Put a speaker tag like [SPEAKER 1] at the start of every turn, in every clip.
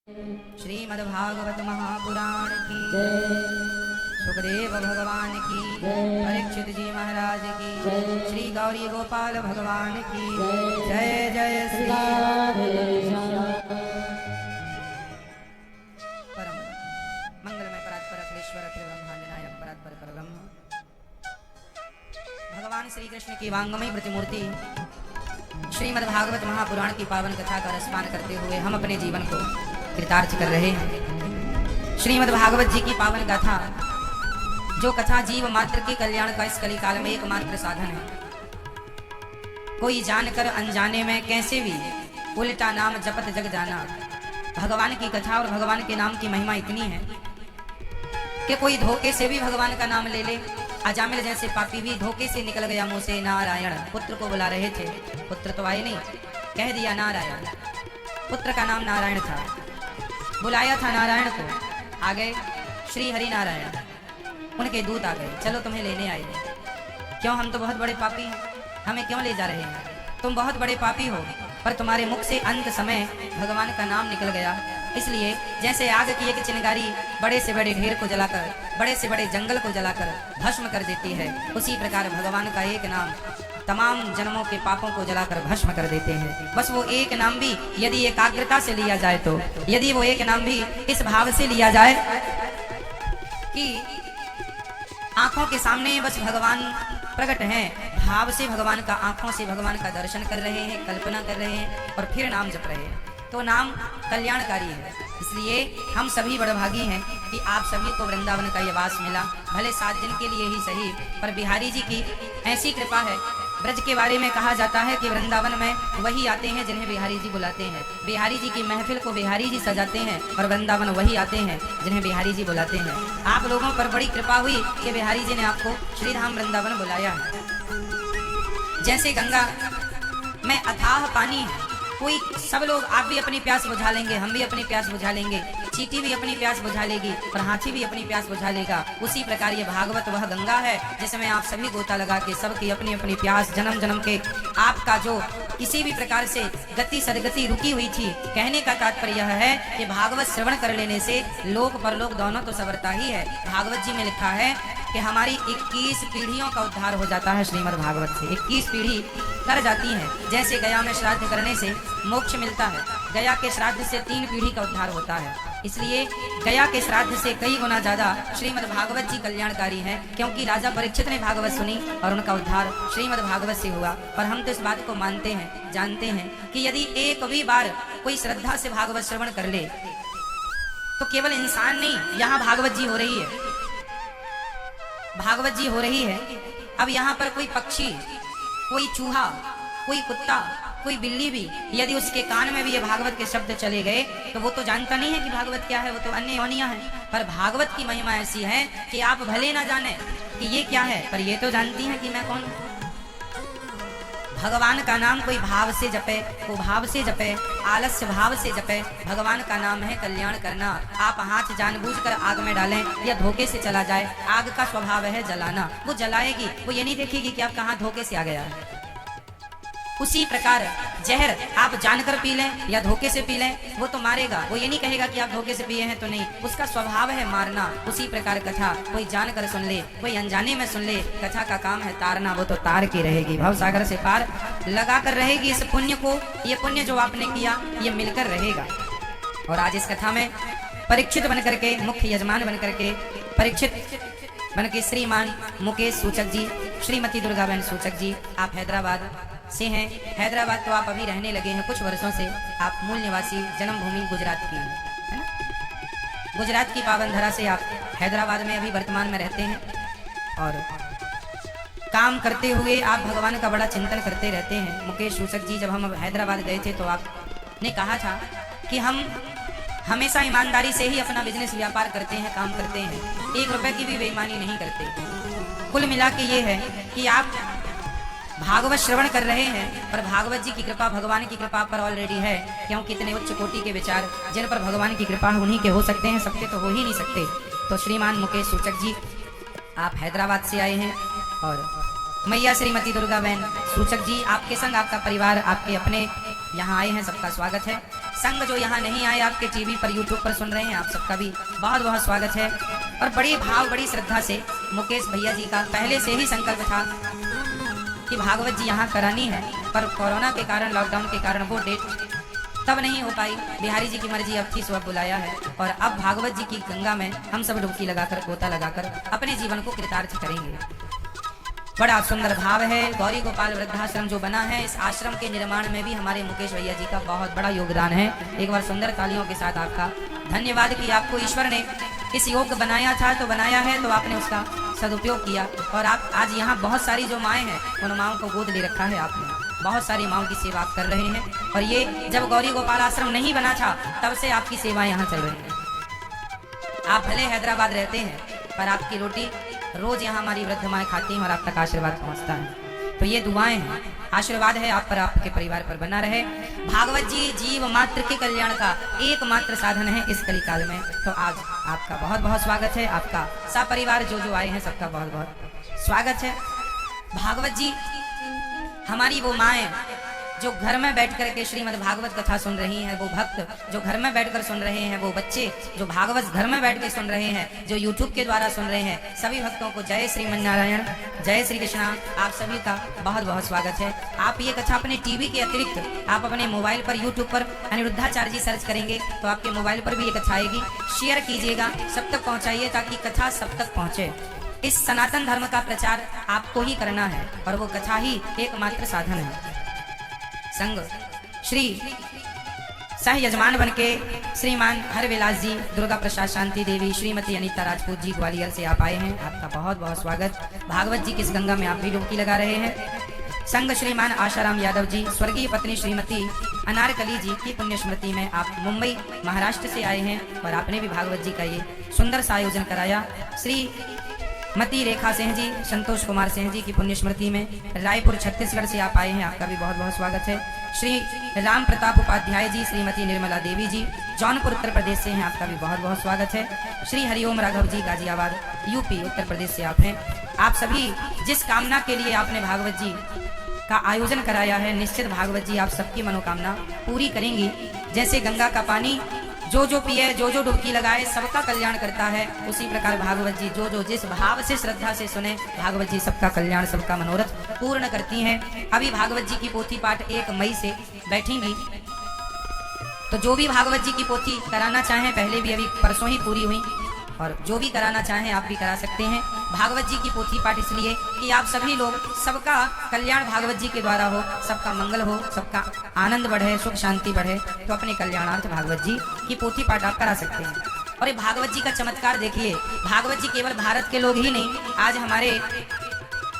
[SPEAKER 1] श्रीमद्भागवत महापुराण की सुखदेव भगवान की परीक्षित जी महाराज की श्री गौरी गोपाल भगवान की जय जय श्री परम मंगलमय परात्पर अखिलेश्वर त्रिब्रह्मांडनायक परात्पर परब्रह्म भगवान श्री कृष्ण की वांगमय प्रतिमूर्ति श्रीमद्भागवत महापुराण की पावन कथा का रसपान करते हुए हम अपने जीवन को कृतार्थ कर रहे हैं। श्रीमद् भागवत जी की पावन गाथा, जो कथा जीव मात्र के कल्याण का इस कली काल में एकमात्र साधन है। कोई जानकर अनजाने में कैसे भी उल्टा नाम जपत जग जाना। भगवान की कथा और भगवान के नाम की महिमा इतनी है कि कोई धोखे से भी भगवान का नाम ले ले। अजामिल जैसे पापी भी धोखे से निकल गया मुंह से नारायण। पुत्र को बुला रहे थे, पुत्र तो आए नहीं, कह दिया नारायण। पुत्र का नाम नारायण था, बुलाया था नारायण को, आ गए श्री हरि नारायण। उनके दूत आ गए, चलो तुम्हें लेने आए। क्यों? हम तो बहुत बड़े पापी हैं, हमें क्यों ले जा रहे हैं? तुम बहुत बड़े पापी हो, पर तुम्हारे मुख से अंत समय भगवान का नाम निकल गया। इसलिए जैसे आग की एक चिंगारी बड़े से बड़े ढेर को जलाकर, बड़े से बड़े जंगल को जलाकर भस्म कर देती है, उसी प्रकार भगवान का एक नाम तमाम जन्मों के पापों को जलाकर भस्म कर देते हैं। बस वो एक नाम भी यदि एकाग्रता से लिया जाए तो, यदि वो एक नाम भी इस भाव से लिया जाए कि आंखों के सामने बस भगवान प्रकट हैं, भाव से भगवान का, आंखों से भगवान का दर्शन कर रहे हैं, कल्पना कर रहे हैं और फिर नाम जप रहे हैं, तो नाम कल्याणकारी है। इसलिए हम सभी बड़भागी हैं कि आप सभी को वृंदावन का ये वास मिला। भले 7 दिन के लिए ही सही, पर बिहारी जी की ऐसी कृपा है। ब्रज के बारे में कहा जाता है कि वृंदावन में वही आते हैं जिन्हें बिहारी जी बुलाते हैं। बिहारी जी की महफिल को बिहारी जी सजाते हैं और वृंदावन वही आते हैं जिन्हें बिहारी जी बुलाते हैं। आप लोगों पर बड़ी कृपा हुई कि बिहारी जी ने आपको श्रीधाम वृंदावन बुलाया है। जैसे गंगा में अथाह पानी है, कोई सब लोग, आप भी अपनी प्यास बुझा लेंगे, हम भी अपनी प्यास बुझा लेंगे, चींटी भी अपनी प्यास बुझा लेगी और हाथी भी अपनी प्यास बुझा लेगा। उसी प्रकार ये भागवत वह गंगा है जिसमें आप सभी गोता लगा के सबकी अपनी अपनी प्यास जन्म जन्म के आपका जो किसी भी प्रकार से गति सदगति रुकी हुई थी। कहने का तात्पर्य यह है कि भागवत श्रवण कर लेने से लोक परलोक दोनों तो सवरता ही है। भागवत जी में लिखा है कि हमारी 21 पीढ़ियों का उद्धार हो जाता है। श्रीमद् भागवत से 21 पीढ़ी कर जाती है। जैसे गया में श्राद्ध करने से मोक्ष मिलता है, गया के श्राद्ध से 3 पीढ़ी का उद्धार होता है। इसलिए गया के श्राद्ध से कई गुना ज्यादा श्रीमद् भागवत जी कल्याणकारी है, क्योंकि राजा परीक्षित ने भागवत सुनी और उनका उद्धार श्रीमद् भागवत से हुआ। पर हम तो इस बात को मानते हैं, जानते हैं कि यदि एक भी बार कोई श्रद्धा से भागवत श्रवण कर ले तो केवल इंसान नहीं, यहाँ भागवत जी हो रही है, भागवत जी हो रही है। अब यहाँ पर कोई पक्षी, कोई चूहा, कोई कुत्ता, कोई बिल्ली भी यदि उसके कान में भी ये भागवत के शब्द चले गए तो वो तो जानता नहीं है कि भागवत क्या है, वो तो अन्य योनियां हैं। पर भागवत की महिमा ऐसी है कि आप भले ना जाने कि ये क्या है, पर ये तो जानती हैं कि मैं कौन हूं। भगवान का नाम कोई भाव से जपे, वो भाव से जपे, आलस्य भाव से जपे। भगवान का नाम है कल्याण करना। आप हाथ जानबूझकर आग में डालें या धोखे से चला जाए, आग का स्वभाव है जलाना, वो जलाएगी, वो ये नहीं देखेगी कि आप कहाँ धोखे से आ गया है। उसी प्रकार जहर आप जानकर पी लें या धोखे से पी लें, वो तो मारेगा, वो ये नहीं कहेगा कि आप धोखे से पिए हैं तो नहीं, उसका स्वभाव है मारना। उसी प्रकार कथा कोई जानकर सुन ले, कोई अनजाने में सुन ले, कथा का काम है तारना, वो तो तार की रहेगी, भव सागर से पार लगा कर रहेगी। इस पुण्य को, ये पुण्य जो आपने किया, ये मिलकर रहेगा। और आज इस कथा में परीक्षित बनकर के, मुख्य यजमान बनकर के, परीक्षित बन के श्रीमान मुकेश सूचक जी, श्रीमती दुर्गाबेन सूचक जी, आप हैदराबाद से हैं। हैदराबाद तो आप अभी रहने लगे हैं कुछ वर्षों से। आप मूल निवासी, जन्मभूमि गुजरात की है ना, गुजरात की पावन धरा से आप हैदराबाद में अभी वर्तमान में रहते हैं और काम करते हुए आप भगवान का बड़ा चिंतन करते रहते हैं। मुकेश सूचक जी, जब हम हैदराबाद गए थे तो आपने कहा था कि हम हमेशा ईमानदारी से ही अपना बिजनेस व्यापार करते हैं, काम करते हैं, 1 रुपए की भी बेईमानी नहीं करते। कुल मिला के ये है कि आप भागवत श्रवण कर रहे हैं, पर भागवत जी की कृपा, भगवान की कृपा पर ऑलरेडी है, क्योंकि इतने उच्च कोटि के विचार जिन पर भगवान की कृपा उन्हीं के हो सकते हैं, सबके तो हो ही नहीं सकते। तो श्रीमान मुकेश सूचक जी, आप हैदराबाद से आए हैं और मैया श्रीमती दुर्गाबेन सूचक जी, आपके संग आपका परिवार, आपके अपने यहाँ आए हैं, सबका स्वागत है। संग जो यहाँ नहीं आए, आपके टीवी पर यूट्यूब पर सुन रहे हैं, आप सबका भी बहुत बहुत स्वागत है। और बड़ी भाव बड़ी श्रद्धा से मुकेश भैया जी का पहले से ही संकल्प था कि भागवत जी यहाँ करानी है, पर कोरोना के कारण, लॉकडाउन के कारण वो डेट तब नहीं हो पाई। बिहारी जी की मर्जी अब थी, सो अब बुलाया है और अब भागवत जी की गंगा में हम सब डुबकी लगाकर, गोता लगाकर अपने जीवन को कृतार्थ करेंगे। बड़ा सुंदर भाव है। गौरी गोपाल वृद्धाश्रम जो बना है, इस आश्रम के निर्माण में भी हमारे मुकेश भैया जी का बहुत बड़ा योगदान है। एक बार सुंदर तालियों के साथ आपका धन्यवाद कि आपको ईश्वर ने इस योग बनाया था तो बनाया है, तो आपने उसका सदुपयोग किया। और आप आज यहाँ बहुत सारी जो माएँ हैं, उन माओं को गोद ले रखा है आपने, बहुत सारी माओं की सेवा आप कर रहे हैं। और ये जब गौरी गोपाल आश्रम नहीं बना था, तब से आपकी सेवा यहाँ चल रही है। आप भले हैदराबाद रहते हैं, पर आपकी रोटी रोज यहाँ हमारी वृद्ध माएँ खाती हैं और आप तक आशीर्वाद पहुँचता है। तो ये दुआएं हैं, आशीर्वाद है आप पर, आपके परिवार पर बना रहे। भागवत जी जीव मात्र के कल्याण का एकमात्र साधन है इस कलिकाल में। तो आज आपका बहुत बहुत स्वागत है, आपका सपरिवार जो आए हैं सबका बहुत बहुत स्वागत है। भागवत जी हमारी वो माएँ जो घर में बैठ कर के श्रीमद् भागवत कथा सुन रही हैं, वो भक्त जो घर में बैठकर सुन रहे हैं, वो बच्चे जो भागवत घर में बैठ के सुन रहे हैं, जो यूट्यूब के द्वारा सुन रहे हैं, सभी भक्तों को जय श्रीमन्नारायण, जय श्री कृष्णा। आप सभी का बहुत बहुत स्वागत है। आप ये कथा अपने टीवी के अतिरिक्त आप अपने मोबाइल पर यूट्यूब पर अनिरुद्धाचार्य जी सर्च करेंगे तो आपके मोबाइल पर भी ये कथा आएगी। शेयर कीजिएगा, सब तक पहुँचाइए ताकि कथा सब तक पहुँचे। इस सनातन धर्म का प्रचार आपको ही करना है और वो कथा ही एकमात्र साधन है। संग श्री सह यजमान बन के श्रीमान हरविलास जी, दुर्गा प्रसाद शांति देवी, श्रीमती अनीता राजपूत जी ग्वालियर से आप आए हैं, आपका बहुत बहुत स्वागत। भागवत जी किस गंगा में आप भी डुबकी लगा रहे हैं। संग श्रीमान आशाराम यादव जी, स्वर्गीय पत्नी श्रीमती अनारकली जी की पुण्य स्मृति में आप मुंबई महाराष्ट्र से आए हैं और आपने भी भागवत जी का ये सुंदर सा आयोजन कराया। श्री मती रेखा सिंह जी, संतोष कुमार सिंह जी की पुण्य स्मृति में रायपुर छत्तीसगढ़ से आप आए हैं, आपका भी बहुत बहुत स्वागत है। श्री राम प्रताप उपाध्याय जी, श्रीमती निर्मला देवी जी जौनपुर उत्तर प्रदेश से हैं, आपका भी बहुत बहुत स्वागत है। श्री हरिओम राघव जी गाजियाबाद यूपी उत्तर प्रदेश से आप हैं। आप सभी जिस कामना के लिए आपने भागवत जी का आयोजन कराया है, निश्चित भागवत जी आप सबकी मनोकामना पूरी करेंगी। जैसे गंगा का पानी जो जो पिए, जो जो डुबकी लगाए, सबका कल्याण करता है, उसी प्रकार भागवत जी जो जो जिस भाव से श्रद्धा से सुने, भागवत जी सबका कल्याण, सबका मनोरथ पूर्ण करती हैं। अभी भागवत जी की पोथी पाठ 1 मई से बैठेंगी, तो जो भी भागवत जी की पोथी कराना चाहें, पहले भी अभी परसों ही पूरी हुई, और जो भी कराना चाहें आप भी करा सकते हैं। भागवत जी की पोथी पाठ इसलिए कि आप सभी लोग, सबका कल्याण भागवत जी के द्वारा हो, सबका मंगल हो, सबका आनंद बढ़े, सुख शांति बढ़े, तो अपने कल्याणार्थ भागवत जी की पोथी पाठ आप करा सकते हैं। और ये भागवत जी का चमत्कार देखिए, भागवत जी केवल भारत के लोग ही नहीं, आज हमारे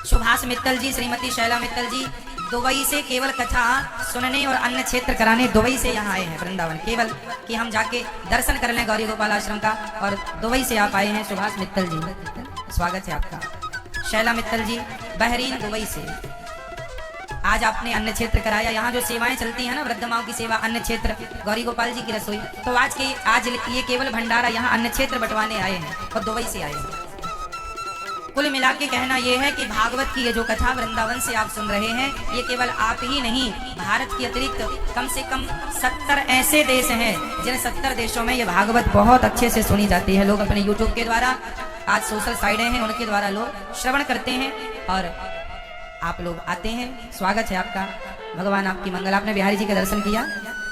[SPEAKER 1] सुभाष मित्तल जी, श्रीमती शैला मित्तल जी दुबई से केवल कथा सुनने और अन्य क्षेत्र कराने दुबई से यहाँ आए हैं वृंदावन, केवल कि हम जाके दर्शन कर लें गौरी गोपाल आश्रम का, और दुबई से आप आए हैं। सुभाष मित्तल जी, स्वागत है आपका। शैला मित्तल जी बहरीन दुबई से, आज आपने अन्य क्षेत्र कराया। यहाँ जो सेवाएं चलती हैं ना, वृद्ध माओं की सेवा, अन्य क्षेत्र, गौरी गोपाल जी की रसोई, तो आज ये केवल भंडारा यहाँ अन्य क्षेत्र बंटवाने आए हैं और दुबई से आए हैं। कुल मिला के कहना यह है कि भागवत की ये जो कथा वृंदावन से आप सुन रहे हैं, ये केवल आप ही नहीं, भारत के अतिरिक्त कम से कम 70 ऐसे देश हैं जिन 70 देशों में ये भागवत बहुत अच्छे से सुनी जाती है। लोग अपने यूट्यूब के द्वारा, आज सोशल साइटें हैं उनके द्वारा लोग श्रवण करते हैं और आप लोग आते हैं। स्वागत है आपका, भगवान आपकी मंगल। आपने बिहारी जी का दर्शन किया,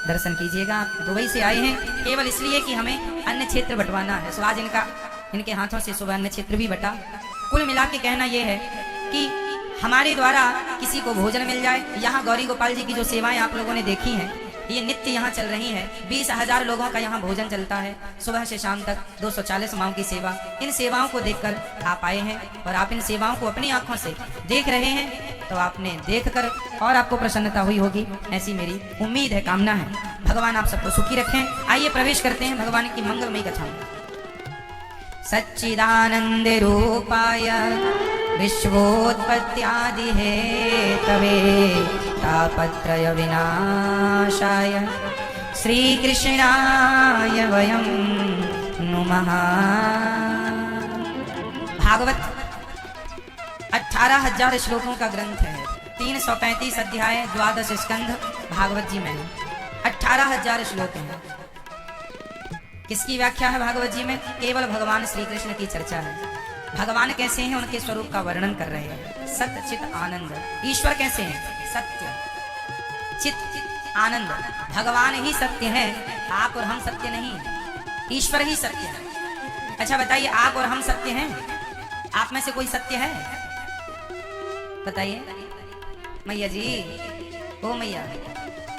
[SPEAKER 1] दर्शन कीजिएगा। आप दुबई से आए हैं केवल इसलिए कि हमें अन्य क्षेत्र बंटवाना है, सो आज इनके हाथों से सुबह अन्य क्षेत्र भी बटा। कुल मिला के कहना यह है कि हमारे द्वारा किसी को भोजन मिल जाए। यहाँ गौरी गोपाल जी की जो सेवाएं आप लोगों ने देखी हैं, ये नित्य यहाँ चल रही है। 20,000 लोगों का यहाँ भोजन चलता है सुबह से शाम तक, 240 माओं की सेवा। इन सेवाओं को देखकर आप आए हैं और आप इन सेवाओं को अपनी आंखों से देख रहे हैं, तो आपने देखकर और आपको प्रसन्नता हुई होगी, ऐसी मेरी उम्मीद है, कामना है। भगवान आप सबको सुखी रखें। आइए प्रवेश करते हैं भगवान की मंगलमयी कथा में। सच्चिदानंद रूपाय विश्वोत्पत्त्यादि हेतवे तापत्रय विनाशाय श्री कृष्णाय वयं नुमः। भागवत 18,000 श्लोकों का ग्रंथ है, 335 अध्याय, 12 स्कंध भागवत जी में। 18,000 श्लोक हैं। किसकी व्याख्या है भागवत जी में? केवल भगवान श्री कृष्ण की चर्चा है। भगवान कैसे हैं, उनके स्वरूप का वर्णन कर रहे हैं। सत्य चित आनंद। ईश्वर कैसे हैं? सत्य चित आनंद। भगवान ही सत्य है, आप और हम सत्य नहीं। ईश्वर ही सत्य है। अच्छा बताइए, आप और हम सत्य हैं? आप में से कोई सत्य है? बताइए मैया जी। ओ मैया,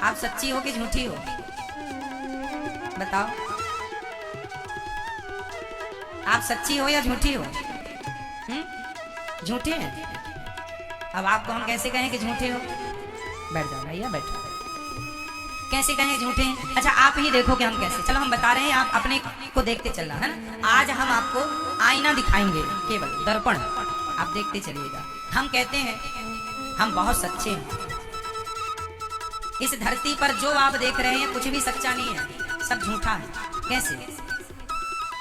[SPEAKER 1] आप सच्ची हो कि झूठी हो? बताओ, आप सच्ची हो या झूठी हो? झूठे हैं। अब आपको हम कैसे कहें कि झूठे हो? बैठ जाओ भैया, बैठो। कैसे कहें झूठे हैं? अच्छा आप ही देखो कि हम कैसे। चलो हम बता रहे हैं, आप अपने को देखते चलना है ना। आज हम आपको आईना दिखाएंगे, केवल दर्पण, आप देखते चलिएगा। हम कहते हैं हम बहुत सच्चे हैं। इस धरती पर जो आप देख रहे हैं कुछ भी सच्चा नहीं है, सब झूठा है। कैसे?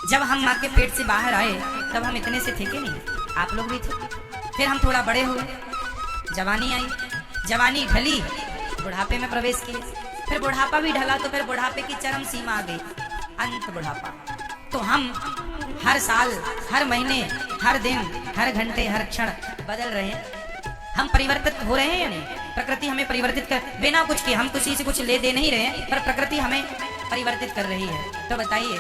[SPEAKER 1] जब हम माँ के पेट से बाहर आए तब हम इतने से थे कि नहीं? आप लोग भी थे। फिर हम थोड़ा बड़े हुए, जवानी आई, जवानी ढली, बुढ़ापे में प्रवेश किए। फिर बुढ़ापा भी ढला तो फिर बुढ़ापे की चरम सीमा आ गई, अंत बुढ़ापा। तो हम हर साल, हर महीने, हर दिन, हर घंटे, हर क्षण बदल रहे हैं। हम परिवर्तित हो रहे हैं या नहीं? प्रकृति हमें परिवर्तित कर, बिना कुछ किए, हम किसी से कुछ ले दे नहीं रहे हैं, पर प्रकृति हमें परिवर्तित कर रही है। तो बताइए,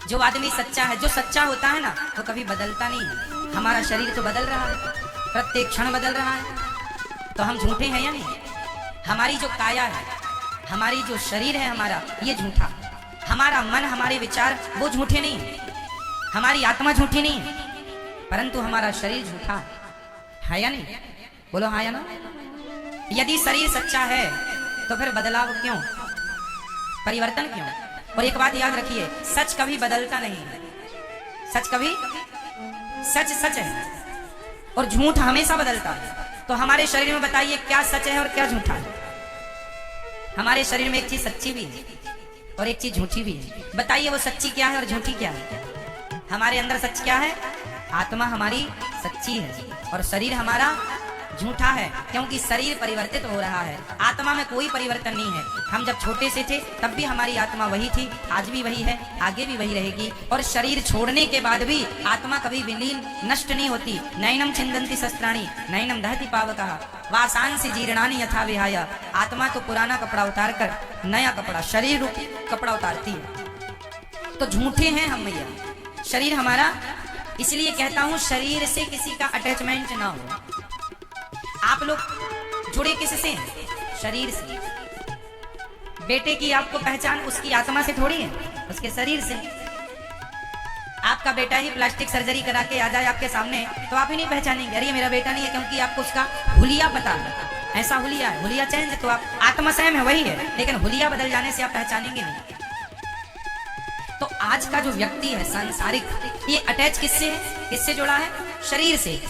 [SPEAKER 1] जो आदमी सच्चा है, जो सच्चा होता है ना, वो कभी बदलता नहीं है। हमारा शरीर तो बदल रहा है, प्रत्येक क्षण बदल रहा है। तो हम झूठे हैं या नहीं? हमारी जो काया है, हमारी जो शरीर है हमारा, ये झूठा। हमारा मन, हमारे विचार वो झूठे नहीं, हमारी आत्मा झूठी नहीं, परंतु हमारा शरीर झूठा है या नहीं? बोलो हाँ या ना। यदि शरीर सच्चा है तो फिर बदलाव क्यों, परिवर्तन क्यों? और एक बात याद रखिए, सच कभी बदलता नहीं है। सच कभी, सच सच है और झूठ हमेशा बदलता है। तो हमारे शरीर में बताइए क्या सच है और क्या झूठा है? हमारे शरीर में एक चीज सच्ची भी है और एक चीज झूठी भी है। बताइए वो सच्ची क्या है और झूठी क्या है? हमारे अंदर सच क्या है? आत्मा हमारी सच्ची है और शरीर हमारा झूठा है, क्योंकि शरीर परिवर्तित हो रहा है, आत्मा में कोई परिवर्तन नहीं है। हम जब छोटे से थे तब भी हमारी आत्मा वही थी, आज भी वही है, आगे भी वही रहेगी। और शरीर छोड़ने के बाद भी आत्मा कभी विलीन, नष्ट नहीं होती। नैनम छिन्दन्ति शस्त्राणि नैनम दहति पावकः वासांसि जीर्णानि यथा विहाय। आत्मा तो पुराना कपड़ा उतार कर नया कपड़ा, शरीर रूपी कपड़ा उतारती है। तो झूठे हैं हम भैया, शरीर हमारा। इसलिए कहता हूं शरीर से किसी का अटैचमेंट ना हो। आप लोग जुड़े किससे हैं? शरीर से। बेटे की आपको पहचान उसकी आत्मा से थोड़ी है, उसके शरीर से। आपका बेटा ही प्लास्टिक सर्जरी करा के आ जाए आपके सामने तो आप ही नहीं पहचानेंगे, अरे ये मेरा बेटा नहीं है, क्योंकि आपको उसका हुलिया पता है। ऐसा हुलिया है, हुलिया चेंज तो आप, आत्मा सेम है वही है, लेकिन हुलिया बदल जाने से आप पहचानेंगे नहीं। तो आज का जो व्यक्ति है सांसारिक, ये अटैच किससे है? किससे जुड़ा है? शरीर से।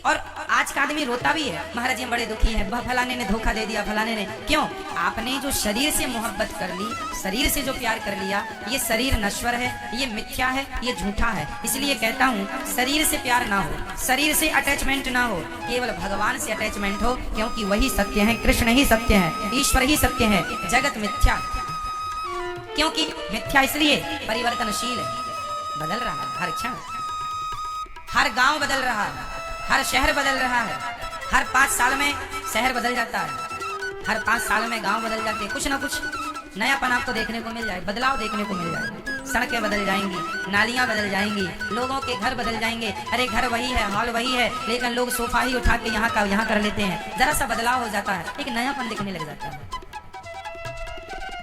[SPEAKER 1] और आज का आदमी रोता भी है, महाराज जी बड़े दुखी है, फलाने ने धोखा दे दिया, फलाने ने। क्यों? आपने जो शरीर से मोहब्बत कर ली, शरीर से जो प्यार कर लिया, ये शरीर नश्वर है, ये मिथ्या है, ये झूठा है। इसलिए कहता हूँ शरीर से प्यार ना हो, शरीर से अटैचमेंट ना हो, केवल भगवान से अटैचमेंट हो, क्योंकि वही सत्य है, कृष्ण ही सत्य है, ईश्वर ही सत्य है, जगत मिथ्या। क्योंकि मिथ्या इसलिए परिवर्तनशील है, बदल रहा है हर क्षण, हर गांव बदल रहा है, हर शहर बदल रहा है। हर 5 साल में शहर बदल जाता है, हर 5 साल में गांव बदल जाते हैं। कुछ ना कुछ नयापन आपको देखने को मिल जाए, बदलाव देखने को मिल जाए। सड़कें बदल जाएंगी, नालियां बदल जाएंगी, लोगों के घर बदल जाएंगे। अरे घर वही है, हॉल वही है, लेकिन लोग सोफा ही उठा के यहाँ का यहाँ कर लेते हैं। जरा सा बदलाव हो जाता है, एक नयापन दिखने लग जाता है।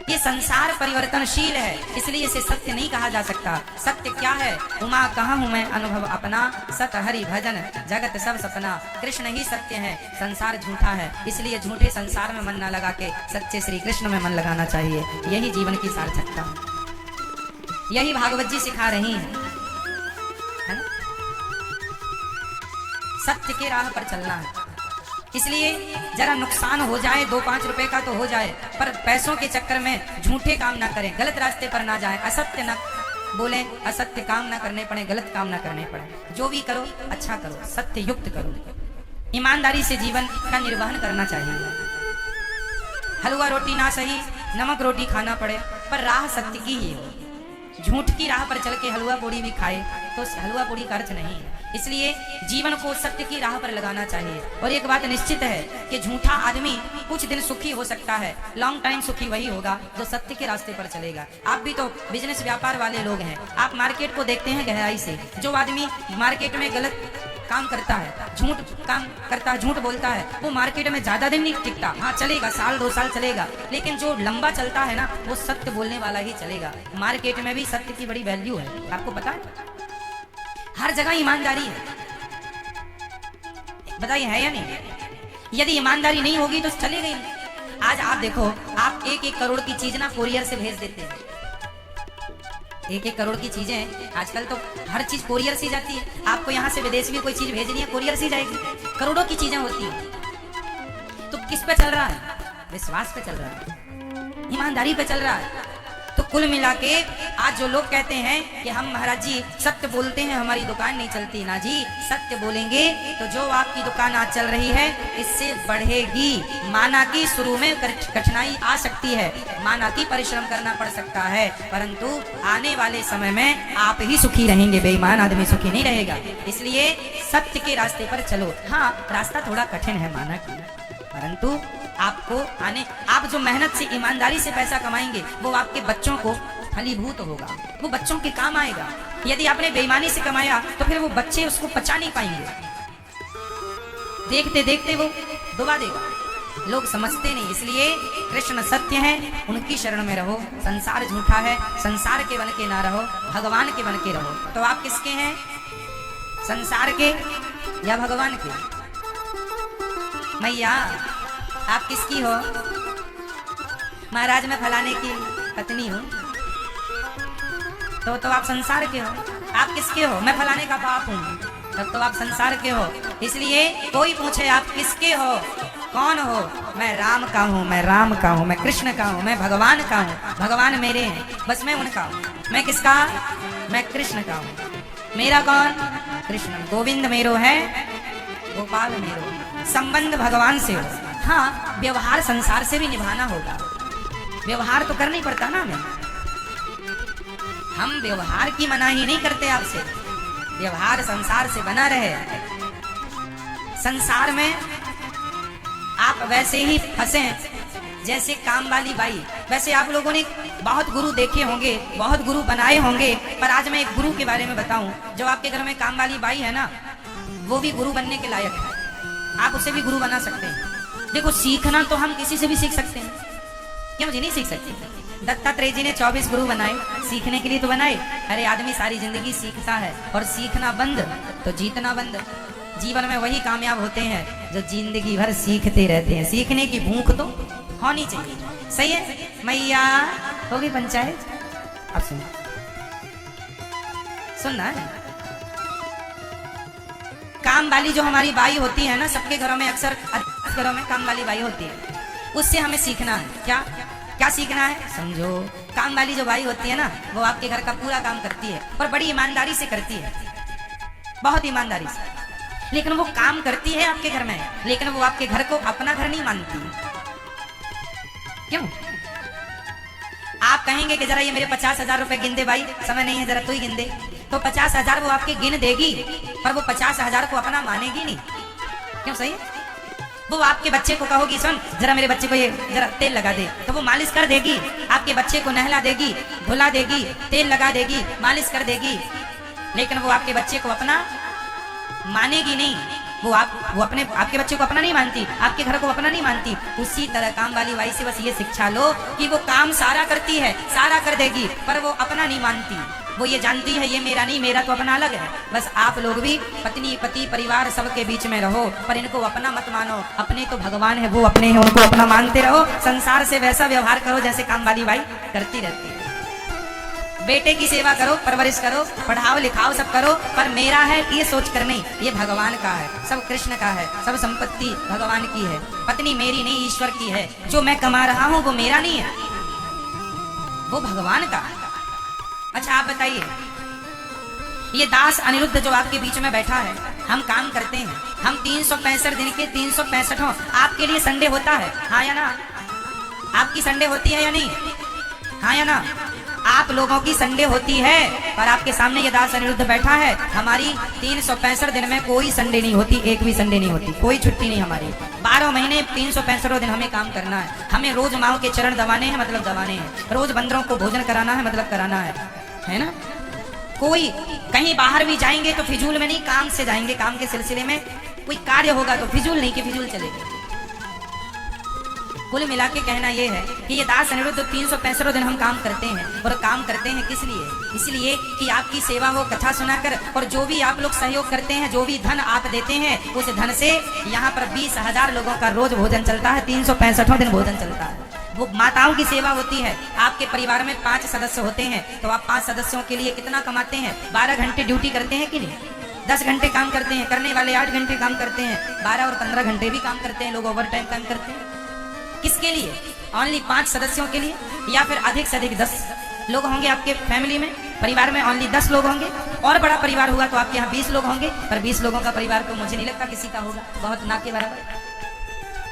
[SPEAKER 1] ये संसार परिवर्तनशील है, इसलिए इसे सत्य नहीं कहा जा सकता। सत्य क्या है? उमा कहाँ हूँ मैं अनुभव अपना, सत हरि भजन जगत सब सपना। कृष्ण ही सत्य है, संसार झूठा है, इसलिए झूठे संसार में मन न लगा के सच्चे श्री कृष्ण में मन लगाना चाहिए। यही जीवन की सार्थकता, यही भागवत जी सिखा रही है ना? सत्य के राह पर चलना है। इसलिए जरा नुकसान हो जाए 2-5 रुपए का तो हो जाए, पर पैसों के चक्कर में झूठे काम ना करें, गलत रास्ते पर ना जाएं, असत्य ना बोले, असत्य काम ना करने पड़े, गलत काम ना करने पड़े। जो भी करो अच्छा करो, सत्य युक्त करो, ईमानदारी से जीवन का निर्वहन करना चाहिए। हलवा रोटी ना सही नमक रोटी खाना पड़े, पर राह सत्य की ही हो। झूठ की राह पर चल के हलवा पूड़ी भी खाए तो हलवा पूड़ी का अर्थ नहीं है। इसलिए जीवन को सत्य की राह पर लगाना चाहिए। और एक बात निश्चित है कि झूठा आदमी कुछ दिन सुखी हो सकता है, लॉन्ग टाइम सुखी वही होगा जो सत्य के रास्ते पर चलेगा। आप भी तो बिजनेस व्यापार वाले लोग हैं, आप मार्केट को देखते हैं गहराई से। जो आदमी मार्केट में गलत काम करता है, झूठ काम करता है, झूठ बोलता है, वो मार्केट में ज्यादा दिन नहीं टिकता। हाँ चलेगा, साल 2 साल चलेगा, लेकिन जो लंबा चलता है ना, वो सत्य बोलने वाला ही चलेगा। मार्केट में भी सत्य की बड़ी वैल्यू है, आपको पता है। हर जगह ईमानदारी है, बताइए है या नहीं? यदि ईमानदारी नहीं होगी तो चलेगा ही नहीं। आज आप देखो, आप 1-1 करोड़ की चीज ना कोरियर से भेज देते हैं। 1-1 करोड़ की चीजें आजकल तो हर चीज कोरियर से जाती है। आपको यहाँ से विदेश में कोई चीज भेजनी है, कोरियर से जाएगी। करोड़ों की चीजें होती हैं। तो किस पे चल रहा है? विश्वास पे चल रहा है, ईमानदारी पे चल रहा है। तो कुल मिला के आज जो लोग कहते हैं कि हम महाराज जी सत्य बोलते हैं, हमारी दुकान नहीं चलती, ना जी, सत्य बोलेंगे तो जो आपकी दुकान आज चल रही है इससे बढ़ेगी। माना कि शुरू में कठिनाई आ सकती है, माना कि परिश्रम करना पड़ सकता है, परंतु आने वाले समय में आप ही सुखी रहेंगे, बेईमान आदमी सुखी नहीं रहेगा। इसलिए सत्य के रास्ते पर चलो। हाँ रास्ता थोड़ा कठिन है, माना कि, परंतु आपको आप जो मेहनत से ईमानदारी से पैसा कमाएंगे वो आपके बच्चों को फलीभूत होगा, वो बच्चों के काम आएगा। यदि आपने बेईमानी से कमाया तो फिर वो बच्चे उसको पचा नहीं पाएंगे, देखते देखते वो डुबा देगा। लोग समझते नहीं। इसलिए कृष्ण सत्य है, उनकी शरण में रहो। संसार झूठा है, संसार के बन के ना रहो, भगवान के बन के रहो। तो आप किसके हैं, संसार के या भगवान के? मैया आप किसकी हो? महाराज मैं फलाने की पत्नी हूँ। तो आप संसार के हो। आप किसके हो? मैं फलाने का बाप हूँ। तब तो आप संसार के हो। इसलिए कोई पूछे आप किसके हो, कौन हो? मैं राम का हूँ, मैं राम का हूँ, मैं कृष्ण का हूँ, मैं भगवान का हूँ। भगवान मेरे हैं, बस मैं उनका हूँ। मैं किसका? मैं कृष्ण का हूँ। मेरा कौन? कृष्ण। गोविंद मेरो है, गोपाल मेरो। संबंध भगवान से हो। हाँ व्यवहार संसार से भी निभाना होगा, व्यवहार तो करना ही पड़ता ना हमें। हम व्यवहार की मनाही नहीं करते आपसे, व्यवहार संसार से बना रहे। संसार में आप वैसे ही फंसे जैसे काम वाली बाई। वैसे आप लोगों ने बहुत गुरु देखे होंगे, बहुत गुरु बनाए होंगे, पर आज मैं एक गुरु के बारे में बताऊं। जो आपके घर में काम वाली बाई है ना, वो भी गुरु बनने के लायक है। आप उसे भी गुरु बना सकते हैं। देखो सीखना तो हम किसी से भी सीख सकते हैं, क्यों जी नहीं सीख सकते? दत्तात्रेय जी ने 24 गुरु बनाए, सीखने के लिए तो बनाए। अरे आदमी सारी जिंदगी सीखता है और सीखना बंद तो जीतना बंद। जीवन में वही कामयाब होते हैं जो जिंदगी भर सीखते रहते हैं। सीखने की भूख तो होनी चाहिए। सही है मैया? होगी पंचायत? अब सुनना है। काम वाली जो हमारी बाई होती है ना, सबके घरों में अक्सर घरों में काम वाली बाई होती है, उससे हमें सीखना है। क्या क्या सीखना है? समझो, काम वाली जो बाई होती है ना, वो आपके घर का पूरा काम करती है और बड़ी ईमानदारी से करती है, बहुत ईमानदारी से। लेकिन वो काम करती है आपके घर में, लेकिन वो आपके घर को अपना घर नहीं मानती। क्यों? आप कहेंगे कि जरा ये मेरे 50,000 रुपए गिन दे भाई, समय नहीं है, जरा तू ही गिन दे। तो 50,000 वो आपके गिन देगी, पर वो 50,000 को अपना मानेगी नहीं। क्यों? सही है। वो आपके बच्चे को कहोगी सुन जरा मेरे बच्चे को ये जरा तेल लगा दे, तो वो मालिश कर देगी। आपके बच्चे को नहला देगी, धुला देगी, तेल लगा देगी, मालिश कर देगी, लेकिन वो आपके बच्चे को अपना मानेगी नहीं। वो अपने आपके बच्चे को अपना नहीं मानती, आपके घर को अपना नहीं मानती। उसी तरह काम वाली बाई से बस ये शिक्षा लो कि वो काम सारा करती है, सारा कर देगी, पर वो अपना नहीं मानती। वो ये जानती है ये मेरा नहीं, मेरा तो अपना अलग है। बस आप लोग भी पत्नी पति परिवार सबके बीच में रहो, पर इनको अपना मत मानो। अपने तो भगवान है, वो अपने हैं, उनको अपना मानते रहो। संसार से वैसा व्यवहार करो जैसे काम वाली बाई करती रहती है। बेटे की सेवा करो, परवरिश करो, पढ़ाओ लिखाओ सब करो, पर मेरा है ये सोच कर नहीं, ये भगवान का है, सब कृष्ण का है, सब संपत्ति भगवान की है। पत्नी मेरी नहीं, ईश्वर की है। जो मैं कमा रहा हूँ वो मेरा नहीं है, वो भगवान का है। अच्छा आप बताइए, ये दास अनिरुद्ध जो आपके बीच में बैठा है, हम काम करते हैं, हम 365 दिन के 365 आपके लिए संडे होता है, हाँ या ना? आपकी संडे होती है या नहीं? हाँ या ना? आप लोगों की संडे होती है, पर आपके सामने ये दास अनिरुद्ध बैठा है। हमारी 365 दिन में कोई संडे नहीं होती, एक भी संडे नहीं होती, कोई छुट्टी नहीं हमारी। 12 महीने 365 दिन हमें काम करना है। हमें रोज माओ के चरण दबाने हैं, मतलब दबाने हैं। रोज बंदरों को भोजन कराना है, मतलब कराना है ना? कोई कहीं बाहर भी जाएंगे तो फिजूल में नहीं, काम से जाएंगे। काम के सिलसिले में कोई कार्य होगा तो फिजूल नहीं कि फिजूल चलेगा। कुल मिला के कहना यह है कि ये दास अनिरुद्ध 365 दिन हम काम करते हैं। और काम करते हैं किस लिए? इसलिए कि आपकी सेवा हो, कथा सुनाकर। और जो भी आप लोग सहयोग करते हैं, जो भी धन आप देते हैं, उस धन से यहाँ पर 20,000 लोगों का रोज भोजन चलता है। 365 दिन भोजन चलता है। वो माताओं की सेवा होती है। आपके परिवार में 5 सदस्य होते हैं, तो आप 5 सदस्यों के लिए कितना कमाते हैं? 12 घंटे ड्यूटी करते हैं कि नहीं? 10 घंटे काम करते हैं, करने वाले 8 घंटे काम करते हैं, 12 और 15 घंटे भी काम करते हैं। लोग ओवर टाइम काम करते हैं। किसके लिए? ओनली 5 सदस्यों के लिए? या फिर अधिक से अधिक 10 लोग होंगे आपके फैमिली में? परिवार में ओनली 10 लोग होंगे। और बड़ा परिवार हुआ तो आपके यहाँ 20 लोग होंगे। पर 20 लोगों का परिवार तो मुझे नहीं लगता किसी का होगा, बहुत ना के बराबर।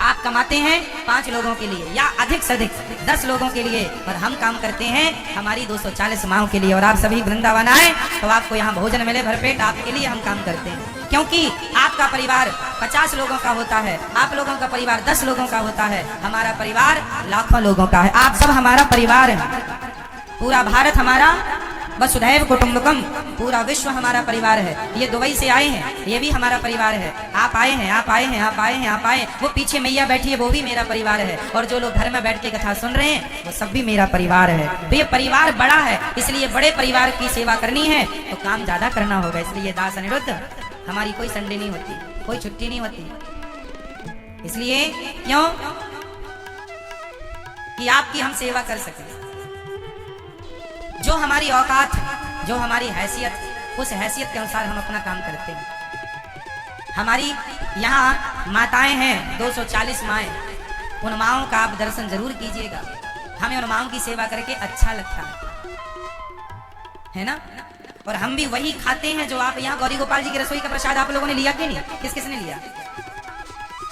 [SPEAKER 1] आप कमाते हैं 5 लोगों के लिए या अधिक से अधिक 10 लोगों के लिए, और हम काम करते हैं हमारी 240 माओं के लिए। और आप सभी वृंदावन आए तो आपको यहाँ भोजन मिले भरपेट, आपके लिए हम काम करते हैं। क्योंकि आपका परिवार 50 लोगों का होता है, आप लोगों का परिवार 10 लोगों का होता है, हमारा परिवार लाखों लोगों का है। आप सब हमारा परिवार है। पूरा भारत हमारा वसुधैव कुटुंबकम, पूरा विश्व हमारा परिवार है। ये दुबई से आए हैं, ये भी हमारा परिवार है। आप आए हैं, आप आए हैं, आप आए हैं, आप आए। वो पीछे मैया बैठी है, वो भी मेरा परिवार है। और जो लोग घर में बैठ के कथा सुन रहे हैं, वो सब भी मेरा परिवार है। तो ये परिवार बड़ा है, इसलिए बड़े परिवार की सेवा करनी है तो काम ज्यादा करना होगा। इसलिए दास अनिरुद्ध हमारी कोई संडे नहीं होती, कोई छुट्टी नहीं होती। इसलिए क्यों? कि आपकी हम सेवा कर सकें। जो हमारी औकात, जो हमारी हैसियत, उस हैसियत के अनुसार हम अपना काम करते हैं। हमारी यहाँ माताएं हैं, 240 माएं। उन माओं का आप दर्शन जरूर कीजिएगा। हमें उन माओं की सेवा करके अच्छा लगता है ना? और हम भी वही खाते हैं जो आप यहाँ गौरी गोपाल जी की रसोई का प्रसाद आप लोगों ने लिया कि नहीं? किस किसने लिया?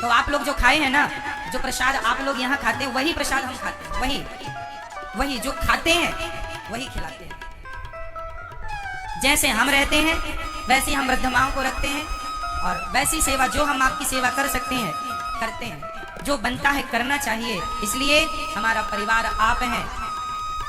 [SPEAKER 1] तो आप लोग जो खाए हैं ना, जो प्रसाद आप लोग यहाँ खाते हैं, वही प्रसाद हम खाते हैं। वही जो खाते हैं वही खिलाते हैं। जैसे हम रहते हैं वैसे हम वृद्ध माओं को रखते हैं, और वैसी सेवा जो हम आपकी सेवा कर सकते हैं करते हैं। जो बनता है करना चाहिए। इसलिए हमारा परिवार आप हैं,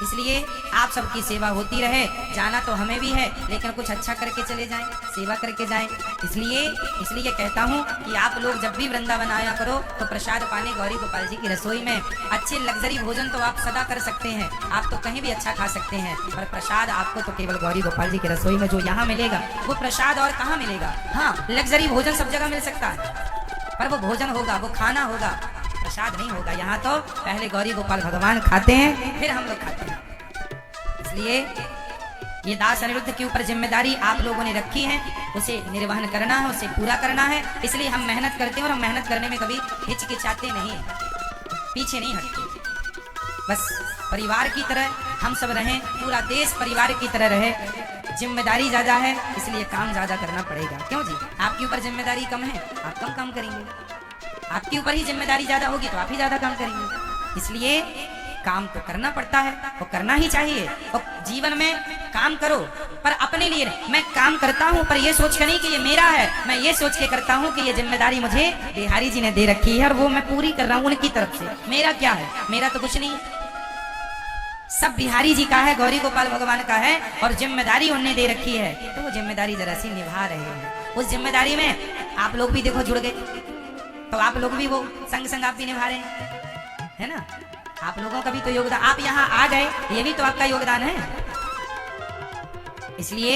[SPEAKER 1] इसलिए आप सबकी सेवा होती रहे। जाना तो हमें भी है, लेकिन कुछ अच्छा करके चले जाएं, सेवा करके जाएं। इसलिए कहता हूं कि आप लोग जब भी वृंदावन आया करो तो प्रसाद पाने गौरी गोपाल जी की रसोई में। अच्छे लग्जरी भोजन तो आप सदा कर सकते हैं, आप तो कहीं भी अच्छा खा सकते हैं, पर प्रसाद आपको तो केवल गौरी गोपाल जी की रसोई में जो यहाँ मिलेगा वो प्रसाद और कहाँ मिलेगा? हाँ, लग्जरी भोजन सब जगह मिल सकता है, पर वो भोजन होगा, वो खाना होगा, प्रसाद नहीं होगा। यहाँ तो पहले गौरी गोपाल भगवान खाते हैं, फिर हम लोग खाते हैं। इसलिए ये दास अनिरुद्ध के ऊपर जिम्मेदारी आप लोगों ने रखी है, उसे निर्वहन करना है, उसे पूरा करना है। इसलिए हम मेहनत करते हैं, और हम मेहनत करने में कभी हिचकिचाते नहीं, पीछे नहीं हटते। बस परिवार की तरह हम सब रहें, पूरा देश परिवार की तरह रहे। जिम्मेदारी ज्यादा है, इसलिए काम ज्यादा करना पड़ेगा। क्यों जी? आपके ऊपर जिम्मेदारी कम है, आप कम काम करेंगे। आपके ऊपर ही जिम्मेदारी ज्यादा होगी तो आप ही ज्यादा काम करेंगे। इसलिए काम तो करना पड़ता है, वो करना ही चाहिए। और जीवन में काम करो, पर अपने लिए नहीं। मैं काम करता हूँ पर ये सोच कर नहीं कि ये मेरा है, मैं ये सोच के करता हूँ कि ये जिम्मेदारी मुझे बिहारी जी ने दे रखी है, और वो मैं पूरी कर रहा हूँ उनकी तरफ से। मेरा क्या है? मेरा तो कुछ नहीं है, सब बिहारी जी का है, गौरी गोपाल भगवान का है, और जिम्मेदारी उन्होंने दे रखी है, तो वो जिम्मेदारी जरा सी निभा रहे हैं। उस जिम्मेदारी में आप लोग भी देखो जुड़ गए, तो आप लोग भी वो संग आप भी निभा रहे हैं, है ना? आप लोगों का भी तो योगदान, आप यहाँ आ गए, ये भी तो आपका योगदान है। इसलिए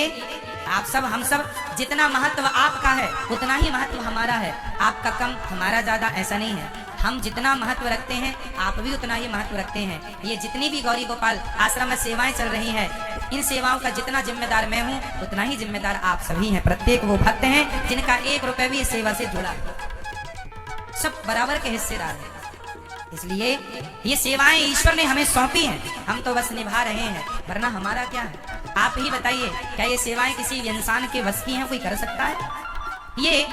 [SPEAKER 1] आप सब, हम सब, जितना महत्व आपका है उतना ही महत्व हमारा है। आपका कम, हमारा ज्यादा, ऐसा नहीं है। हम जितना महत्व रखते हैं आप भी उतना ही महत्व रखते हैं। ये जितनी भी गौरी गोपाल आश्रम में सेवाएं चल रही हैं, इन सेवाओं का जितना जिम्मेदार मैं हूँ उतना ही जिम्मेदार आप सभी हैं। प्रत्येक वो भक्त हैं जिनका 1 रुपए भी इस सेवा से जुड़ा, सब बराबर के हिस्सेदार हैं। इसलिए ये सेवाएं ईश्वर ने हमें सौंपी हैं, हम तो बस निभा रहे हैं, वरना हमारा क्या है? आप ही बताइए, क्या ये सेवाएं किसी इंसान के बस की हैं? कोई कर सकता है? ये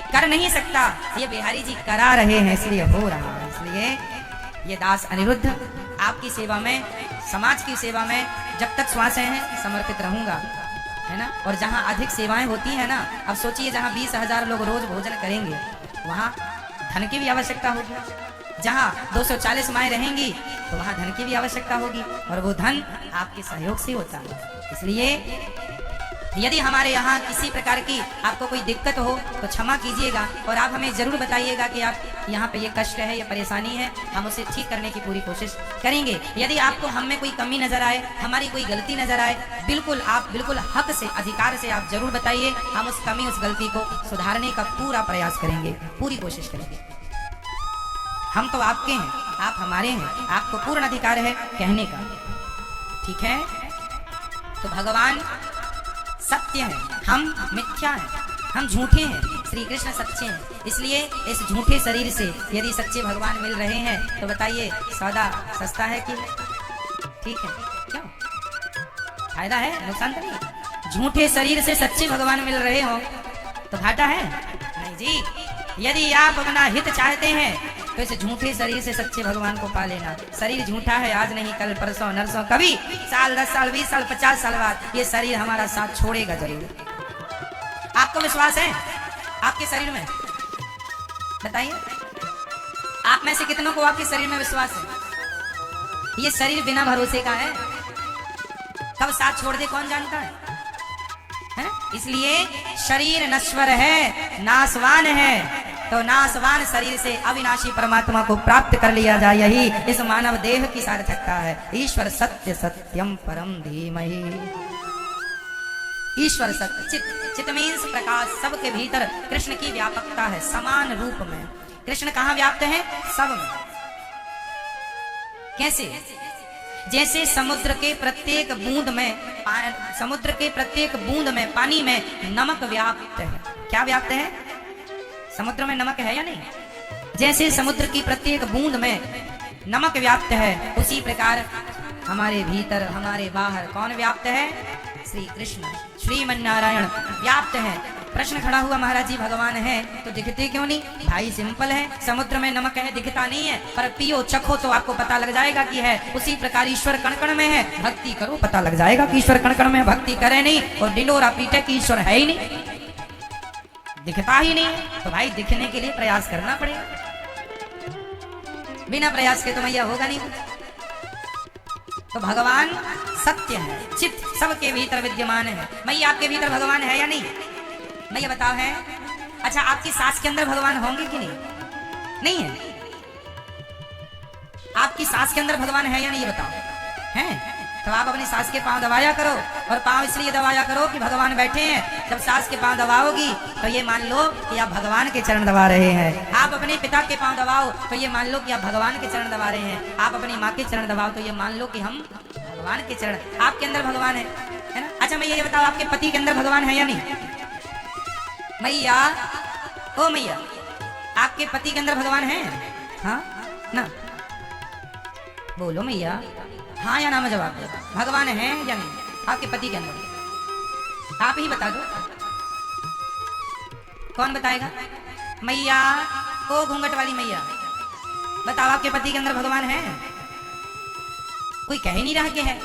[SPEAKER 1] कर नहीं सकता, ये बिहारी जी करा रहे हैं, इसलिए हो रहा है। इसलिए ये दास अनिरुद्ध आपकी सेवा में, समाज की सेवा में जब तक श्वासें हैं समर्पित रहूंगा, है ना। और जहाँ अधिक सेवाएं होती है ना, अब सोचिए जहाँ 20,000 लोग रोज भोजन करेंगे वहाँ धन की भी आवश्यकता होगी, जहाँ 240 माएँ रहेंगी तो वहाँ धन की भी आवश्यकता होगी, और वो धन आपके सहयोग से होता है। इसलिए यदि हमारे यहाँ किसी प्रकार की आपको कोई दिक्कत हो तो क्षमा कीजिएगा, और आप हमें जरूर बताइएगा कि आप यहाँ पे ये कष्ट है, ये परेशानी है, हम उसे ठीक करने की पूरी कोशिश करेंगे। यदि आपको हम में कोई कमी नजर आए, हमारी कोई गलती नजर आए, बिल्कुल आप बिल्कुल हक से, अधिकार से आप जरूर बताइए, हम उस कमी, उस गलती को सुधारने का पूरा प्रयास करेंगे, पूरी कोशिश करेंगे। हम तो आपके हैं, आप हमारे हैं, आपको पूर्ण अधिकार है कहने का, ठीक है। तो भगवान सत्य है, हम मिथ्या हैं, हम झूठे हैं, श्री कृष्ण सच्चे हैं। इसलिए इस झूठे शरीर से यदि सच्चे भगवान मिल रहे हैं तो बताइए सौदा सस्ता है कि ठीक है? क्यों फायदा है, नुकसान तो नहीं। झूठे शरीर से सच्चे भगवान मिल रहे हो तो घाटा है नहीं जी। यदि आप अपना हित चाहते हैं तो इस झूठे शरीर से सच्चे भगवान को पा लेना। शरीर झूठा है, आज नहीं कल परसों नरसों, कभी साल 10 साल 20 साल 50 साल बाद ये शरीर हमारा साथ छोड़ेगा जरूर। आपको विश्वास है आपके शरीर में? बताइए आप में से कितनों को आपके शरीर में विश्वास है? ये शरीर बिना भरोसे का है, कब साथ छोड़ दे कौन जानता है? इसलिए शरीर नश्वर है, नाशवान है, तो नाशवान शरीर से अविनाशी परमात्मा को प्राप्त कर लिया जाए, यही इस मानव देह की सार्थकता है। ईश्वर सत्य सत्यम परम धीमहि। ईश्वर सत्य, चित, चित मीन्स प्रकाश, सबके भीतर कृष्ण की व्यापकता है समान रूप में। कृष्ण कहाँ व्याप्त है? सब में। कैसे? जैसे समुद्र के प्रत्येक बूंद में, समुद्र के प्रत्येक बूंद में, पानी में नमक व्याप्त है। क्या व्याप्त है? समुद्र में नमक है या नहीं? जैसे समुद्र की प्रत्येक बूंद में नमक व्याप्त है, उसी प्रकार हमारे भीतर, हमारे बाहर कौन व्याप्त है? श्री कृष्ण, श्रीमन नारायण व्याप्त है। प्रश्न खड़ा हुआ, महाराज जी भगवान है तो दिखते क्यों नहीं? भाई सिंपल है, समुद्र में नमक है, दिखता नहीं है, पर पियो चखो तो आपको पता लग जाएगा कि है। उसी प्रकार ईश्वर कण कण में है, भक्ति करो पता लग जाएगा कि ईश्वर कण कण में है। भक्ति करे नहीं और डिंडोरा पीटे कि ईश्वर है ही नहीं, दिखता ही नहीं, तो भाई दिखने के लिए प्रयास करना पड़ेगा। बिना प्रयास के तो मैया होगा नहीं। तो भगवान सत्य है, चित्त सबके भीतर विद्यमान है। मैया आपके भीतर भगवान है या नहीं? मैया बताओ है? अच्छा आपकी सास के अंदर भगवान होंगे कि नहीं? नहीं है। आपकी सास के अंदर भगवान है या नहीं ये बताओ। हैं? तो आप अपनी सास के पांव दबाया करो, और पांव इसलिए दबाया करो कि भगवान बैठे हैं। जब सास के पांव दबाओगी तो ये मान लो कि आप भगवान के चरण दबा रहे हैं। आप अपने पिता के पांव दबाओ तो ये मान लो कि आप भगवान के चरण दबा रहे हैं। आप अपनी माँ के चरण दबाओ तो ये मान लो कि हम भगवान के चरण, आपके अंदर भगवान है ना? अच्छा मैं ये बताओ आपके पति के अंदर भगवान है या नहीं? मैया, ओ मैया, आपके पति के अंदर भगवान है? हाँ ना? बोलो मैया, हाँ या ना में जवाब दो। भगवान है या नहीं आपके पति के अंदर? आप ही बता दो। कौन बताएगा? मैया, ओ घूंघट वाली मैया, बताओ आपके पति के अंदर भगवान है? कोई कह ही नहीं रहा कि है।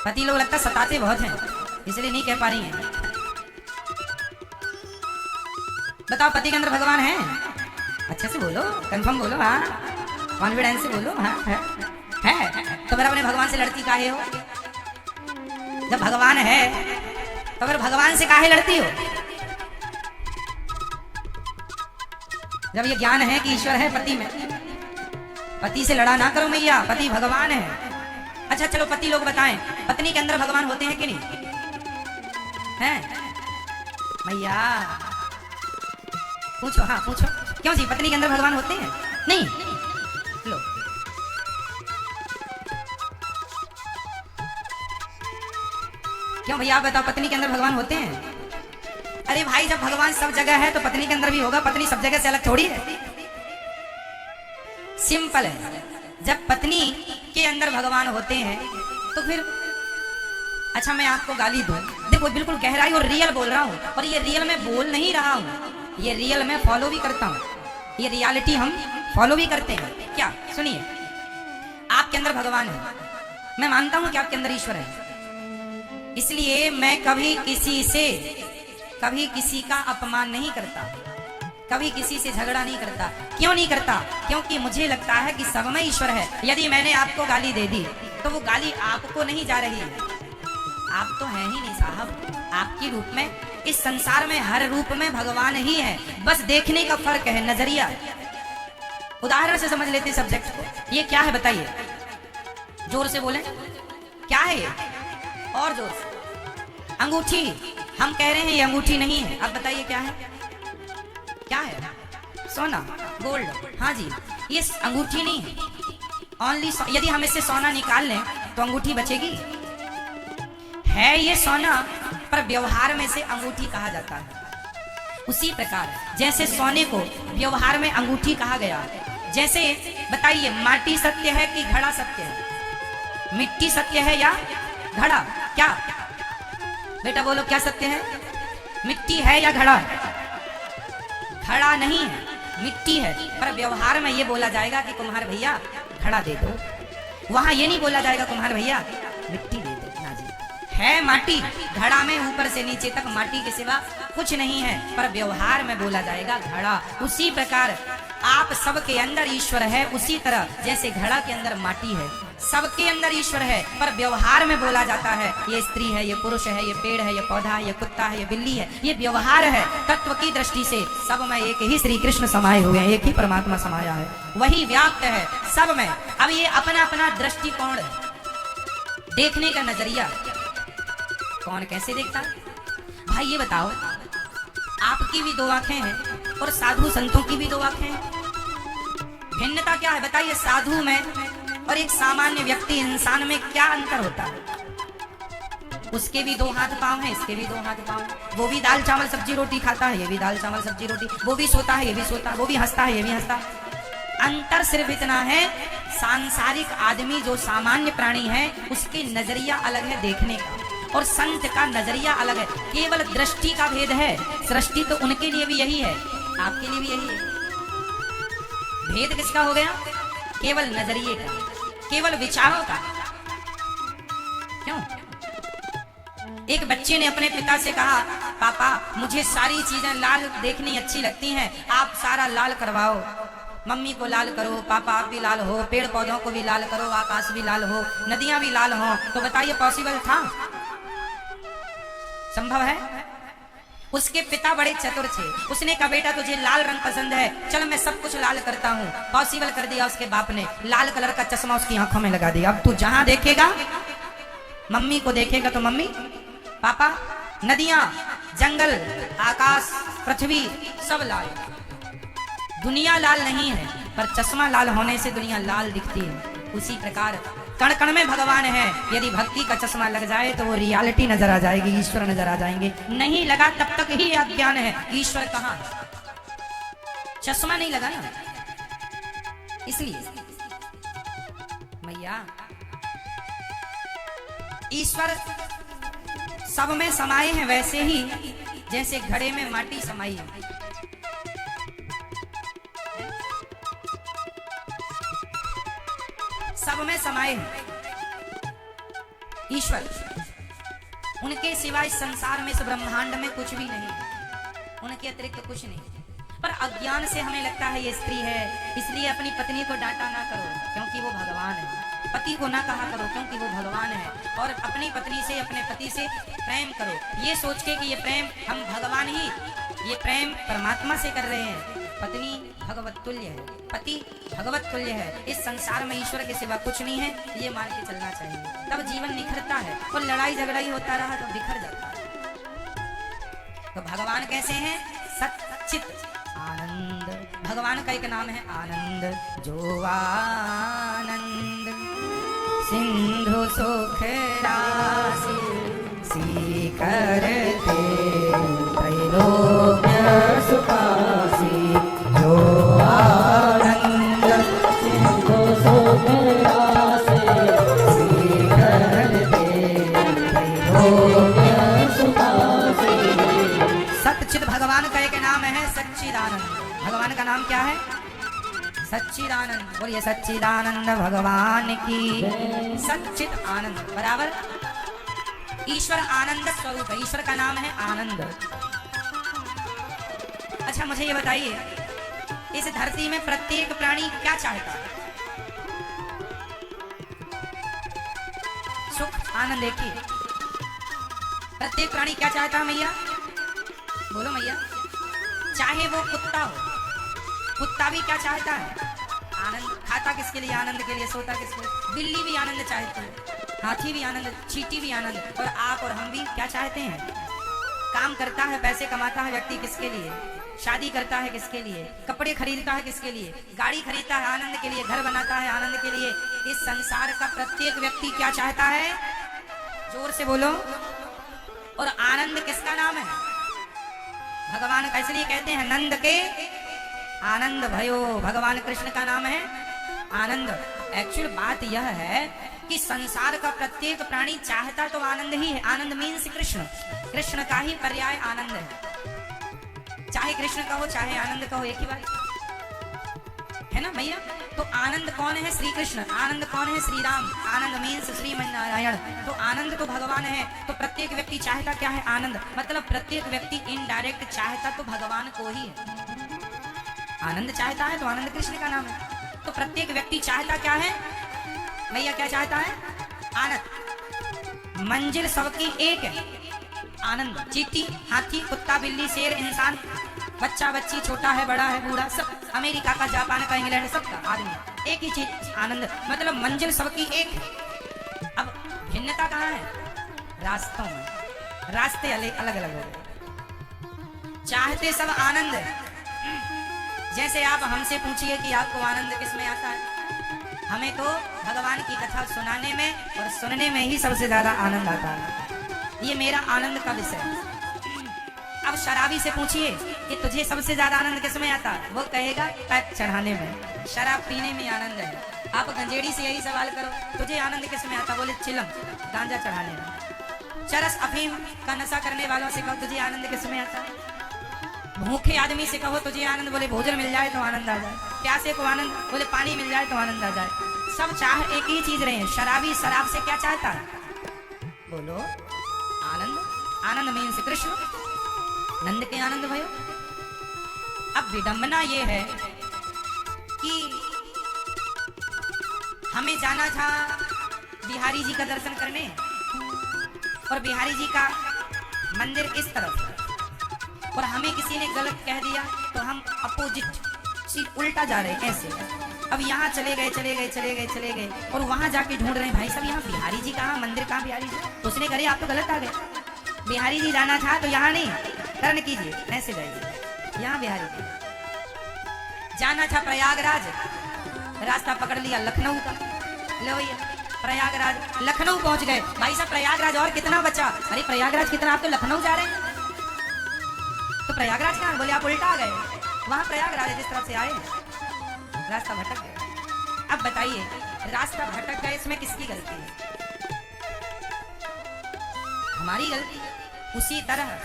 [SPEAKER 1] पति लोग लगता सताते बहुत हैं, इसलिए नहीं कह पा रही हैं। बताओ पति के अंदर भगवान है? अच्छे से बोलो, कंफर्म बोलो, हाँ कॉन्फिडेंस से बोलो। हाँ है तो फिर अपने भगवान से लड़ती काहे हो? जब भगवान है तो फिर भगवान से काहे लड़ती हो? जब ये ज्ञान है कि ईश्वर है पति में, पति से लड़ा ना करो मैया, पति भगवान है। अच्छा चलो पति लोग बताएं, पत्नी के अंदर भगवान होते हैं कि नहीं? हैं मैया? पूछो, हाँ पूछो। क्यों जी, पत्नी के अंदर भगवान होते हैं? नहीं। लो क्यों भैया आप बताओ, पत्नी के अंदर भगवान होते हैं? अरे भाई जब भगवान सब जगह है तो पत्नी के अंदर भी होगा, पत्नी सब जगह से अलग थोड़ी है। सिंपल है, जब पत्नी के अंदर भगवान होते हैं तो फिर अच्छा मैं आपको गाली दूं, देखो बिल्कुल गहराई और रियल बोल रहा हूं, और ये रियल में बोल नहीं रहा हूं, ये रियल में फॉलो भी करता हूं। ये रियलिटी हम फॉलो भी करते हैं। क्या सुनिए, आपके अंदर भगवान है, मैं मानता हूं कि आपके अंदर ईश्वर है, इसलिए मैं कभी किसी का अपमान नहीं करता, कभी किसी से झगड़ा नहीं करता। क्यों नहीं करता? क्योंकि मुझे लगता है कि सब में ईश्वर है। यदि मैंने आपको गाली दे दी तो वो गाली आपको नहीं जा रही है, आप तो हैं ही नहीं साहब, आपके रूप में इस संसार में हर रूप में भगवान ही है, बस देखने का फर्क है, नजरिया। उदाहरण से समझ लेते हैं सब्जेक्ट को। ये क्या है बताइए, जोर से बोलें, क्या है ये? और जोर से। अंगूठी, हम कह रहे हैं ये अंगूठी नहीं है, अब बताइए क्या है? क्या है? सोना, गोल्ड। हाँ जी, ये अंगूठी नहीं है, ओनली। यदि हम इससे सोना निकाल लें तो अंगूठी बचेगी? है ये सोना, पर व्यवहार में से अंगूठी कहा जाता है। उसी प्रकार जैसे सोने को व्यवहार में अंगूठी कहा गया, जैसे बताइए माटी सत्य है कि घड़ा सत्य है? मिट्टी सत्य है या घड़ा? क्या बेटा बोलो, क्या सत्य है? मिट्टी है या घड़ा? घड़ा नहीं है, मिट्टी है। पर व्यवहार में ये बोला जाएगा कि कुम्हार भैया घड़ा दे दो, वहां ये नहीं बोला जाएगा कुम्हार भैया मिट्टी दे दो। ना जी, है माटी, घड़ा में ऊपर से नीचे तक माटी के सिवा कुछ नहीं है, पर व्यवहार में बोला जाएगा घड़ा। उसी प्रकार आप सबके अंदर ईश्वर है, उसी तरह जैसे घड़ा के अंदर माटी है, सबके अंदर ईश्वर है, पर व्यवहार में बोला जाता है ये स्त्री है, ये पुरुष है, ये पेड़ है, ये पौधा है, ये कुत्ता है, ये बिल्ली है। ये व्यवहार है। तत्व की दृष्टि से सब में एक ही श्री कृष्ण समाये हुए हैं, एक ही परमात्मा समाया है, वही व्याप्त है सब में। अब ये अपना अपना दृष्टिकोण, देखने का नजरिया, कौन कैसे देखता है? भाई ये बताओ, आपकी भी दो आंखें हैं और साधु संतों की भी दो आंखें हैं, भिन्नता क्या है बताइए? साधु में और एक सामान्य व्यक्ति इंसान में क्या अंतर होता है? उसके भी दो हाथ पांव हैं, इसके भी दो हाथ पांव हैं। वो भी दाल चावल सब्जी रोटी खाता है, ये भी दाल चावल सब्जी रोटी। वो भी सोता है, ये भी सोता है। वो भी हंसता है, ये भी हंसता है। अंतर सिर्फ इतना है, सांसारिक आदमी जो सामान्य प्राणी है उसके नजरिया अलग है देखने का, और संत का नजरिया अलग है। केवल दृष्टि का भेद है। सृष्टि तो उनके लिए भी यही है, आपके लिए भी यही है। भेद किसका हो गया? केवल नजरिए का, केवल विचारों का। क्यों? एक बच्चे ने अपने पिता से कहा, पापा मुझे सारी चीजें लाल देखनी अच्छी लगती हैं, आप सारा लाल करवाओ। मम्मी को लाल करो, पापा आप भी लाल हो, पेड़ पौधों को भी लाल करो, आकाश भी लाल हो, नदियां भी लाल हो। तो बताइए पॉसिबल था? संभव है? उसके पिता बड़े चतुर थे। उसने कहा बेटा तुझे लाल रंग पसंद है, चल मैं सब कुछ लाल करता हूँ। पॉसिबल कर दिया उसके बाप ने, लाल कलर का चश्मा उसकी आंखों में लगा दिया। अब तू जहां देखेगा, मम्मी को देखेगा तो मम्मी, पापा, नदियां, जंगल, आकाश, पृथ्वी सब लाल। दुनिया लाल नहीं है, पर चश्मा लाल होने से दुनिया लाल दिखती है। उसी प्रकार कण कण में भगवान है। यदि भक्ति का चश्मा लग जाए तो वो रियलिटी नजर आ जाएगी, ईश्वर नजर आ जाएंगे। नहीं लगा तब तक ही अज्ञान है। ईश्वर कहाँ? चश्मा नहीं लगा ना, इसलिए मैया ईश्वर सब में समाये हैं, वैसे ही जैसे घड़े में माटी समाई है। सब में समाये हैं ईश्वर। उनके सिवाय संसार में, इस ब्रह्मांड में कुछ भी नहीं, उनके अतिरिक्त कुछ नहीं। पर अज्ञान से हमें लगता है ये स्त्री है, इसलिए अपनी पत्नी को डांटा ना करो क्योंकि वो भगवान है। पति को ना कहा करो क्योंकि वो भगवान है। और अपनी पत्नी से, अपने पति से प्रेम करो, ये सोच के कि ये प्रेम हम भगवान ही, ये प्रेम परमात्मा से कर रहे हैं। पत्नी भगवत तुल्य है, पति भगवत तुल्य है। इस संसार में ईश्वर के सिवा कुछ नहीं है, ये मान के चलना चाहिए। तब जीवन निखरता है। और लड़ाई झगड़ा ही होता रहा तो बिखर जाता है। तो भगवान कैसे हैं? सच्चित आनंद। भगवान का एक नाम है आनंद। जो आनंद सिंधु सुख राशि सीकर थे त्रैलोक्य सुखासी। जो आनंद सिंधु सुख राशि सीकर थे त्रैलोक्य सुखासी। सच्चित भगवान का एक नाम है सच्चिदानंद। भगवान का नाम क्या है? सच्चिदानंद। बोलिए सच्चिदानंद भगवान की। सच्चिद आनंद बराबर ईश्वर आनंद स्वरूप है। ईश्वर का नाम है आनंद। अच्छा मुझे ये बताइए, इस धरती में प्रत्येक प्राणी क्या चाहता है? सुख आनंद। एक ही प्रत्येक प्राणी क्या चाहता है मैया? बोलो मैया। चाहे वो कुत्ता हो, कुत्ता भी क्या चाहता है? आनंद। खाता किसके लिए? आनंद के लिए। सोता किसके लिए? बिल्ली भी आनंद चाहती है, हाथी भी आनंद, चींटी भी आनंद। और आप और हम भी क्या चाहते हैं? काम करता है, पैसे कमाता है व्यक्ति किसके लिए? शादी करता है किसके लिए? कपड़े खरीदता है किसके लिए? गाड़ी खरीदता है आनंद के लिए, घर बनाता है आनंद के लिए। इस संसार का प्रत्येक व्यक्ति क्या चाहता है? जोर से बोलो। और आनंद किसका नाम है? भगवान का। इसलिए कहते हैं नंद के आनंद भयो। भगवान कृष्ण का नाम है आनंद। एक्चुअल बात यह है कि संसार का प्रत्येक प्राणी चाहता तो आनंद ही है। आनंद मीन्स कृष्ण। कृष्ण का ही पर्याय आनंद है। चाहे कृष्ण का हो चाहे आनंद का हो, एक ही बात है ना भैया। तो आनंद कौन है? श्री कृष्ण। आनंद कौन है? श्री राम। आनंद मीन्स श्रीमन्नारायण। तो आनंद तो भगवान है। तो प्रत्येक व्यक्ति चाहता क्या है? आनंद। मतलब प्रत्येक व्यक्ति इनडायरेक्ट चाहता तो भगवान को ही है। आनंद चाहता है तो आनंद कृष्ण का नाम है। तो प्रत्येक व्यक्ति चाहता क्या है भैया? क्या चाहता है? आनंद। मंजिल सबकी एक है, आनंद। चींटी, हाथी, कुत्ता, बिल्ली, शेर, इंसान, बच्चा, बच्ची, छोटा है, बड़ा है, बूढ़ा, सब, अमेरिका का, जापान का, इंग्लैंड, सबका आदमी एक ही चीज आनंद। मतलब मंजिल सबकी एक है। अब भिन्नता कहाँ है? रास्तों में। रास्ते अलग अलग हो गए। चाहते सब आनंद है। जैसे आप हमसे पूछिए कि आपको आनंद किसमें आता है? हमें तो भगवान की कथा सुनाने में और सुनने में ही सबसे ज्यादा आनंद आता है। ये मेरा आनंद का विषय है। अब शराबी से पूछिए कि तुझे सबसे ज्यादा आनंद किसमें आता है? वो कहेगा पैक चढ़ाने में, शराब पीने में आनंद है। आप गंजेड़ी से यही सवाल करो तुझे आनंद किसमें आता? बोले चिलम, गांजा चढ़ाने में। चरस अफीम का नशा करने वालों से कहो तुझे आनंद किसमें आता है? भूखे आदमी से कहो तुझे आनंद, बोले भोजन मिल जाए तो आनंद आ जाए। प्यासे को आनंद, बोले पानी मिल जाए तो आनंद आ जाए। सब चाह एक ही चीज रहे। शराबी शराब से क्या चाहता है? बोलो आनंद। आनंद मीन्स कृष्ण, नंद के आनंद भयो। अब विडंबना ये है कि हमें जाना था बिहारी जी का दर्शन करने, और बिहारी जी का मंदिर इस तरफ, और हमें किसी ने गलत कह दिया तो हम अपोजिट उल्टा जा रहे हैं ऐसे। अब यहाँ चले गए और वहां जाके ढूंढ रहे हैं भाई साहब यहाँ बिहारी जी कहाँ, मंदिर कहाँ बिहारी जी? उसने कहे आप तो गलत आ गए, बिहारी जी जाना था तो यहाँ नहीं, टर्न कीजिए ऐसे जाइए, यहाँ बिहारी जी जाना था प्रयागराज, रास्ता पकड़ लिया लखनऊ का। लो ये प्रयागराज, लखनऊ पहुंच गए। भाई साहब प्रयागराज और कितना बचा? अरे प्रयागराज कितना, आप तो लखनऊ जा रहे हैं। तो प्रयागराज कहाँ? बोले आप उल्टा आ गए, वहां प्रयागराज है जिस तरफ से आए, रास्ता भटक गए। अब बताइए रास्ता भटक गए, इसमें किसकी गलती है? हमारी गलती। उसी तरह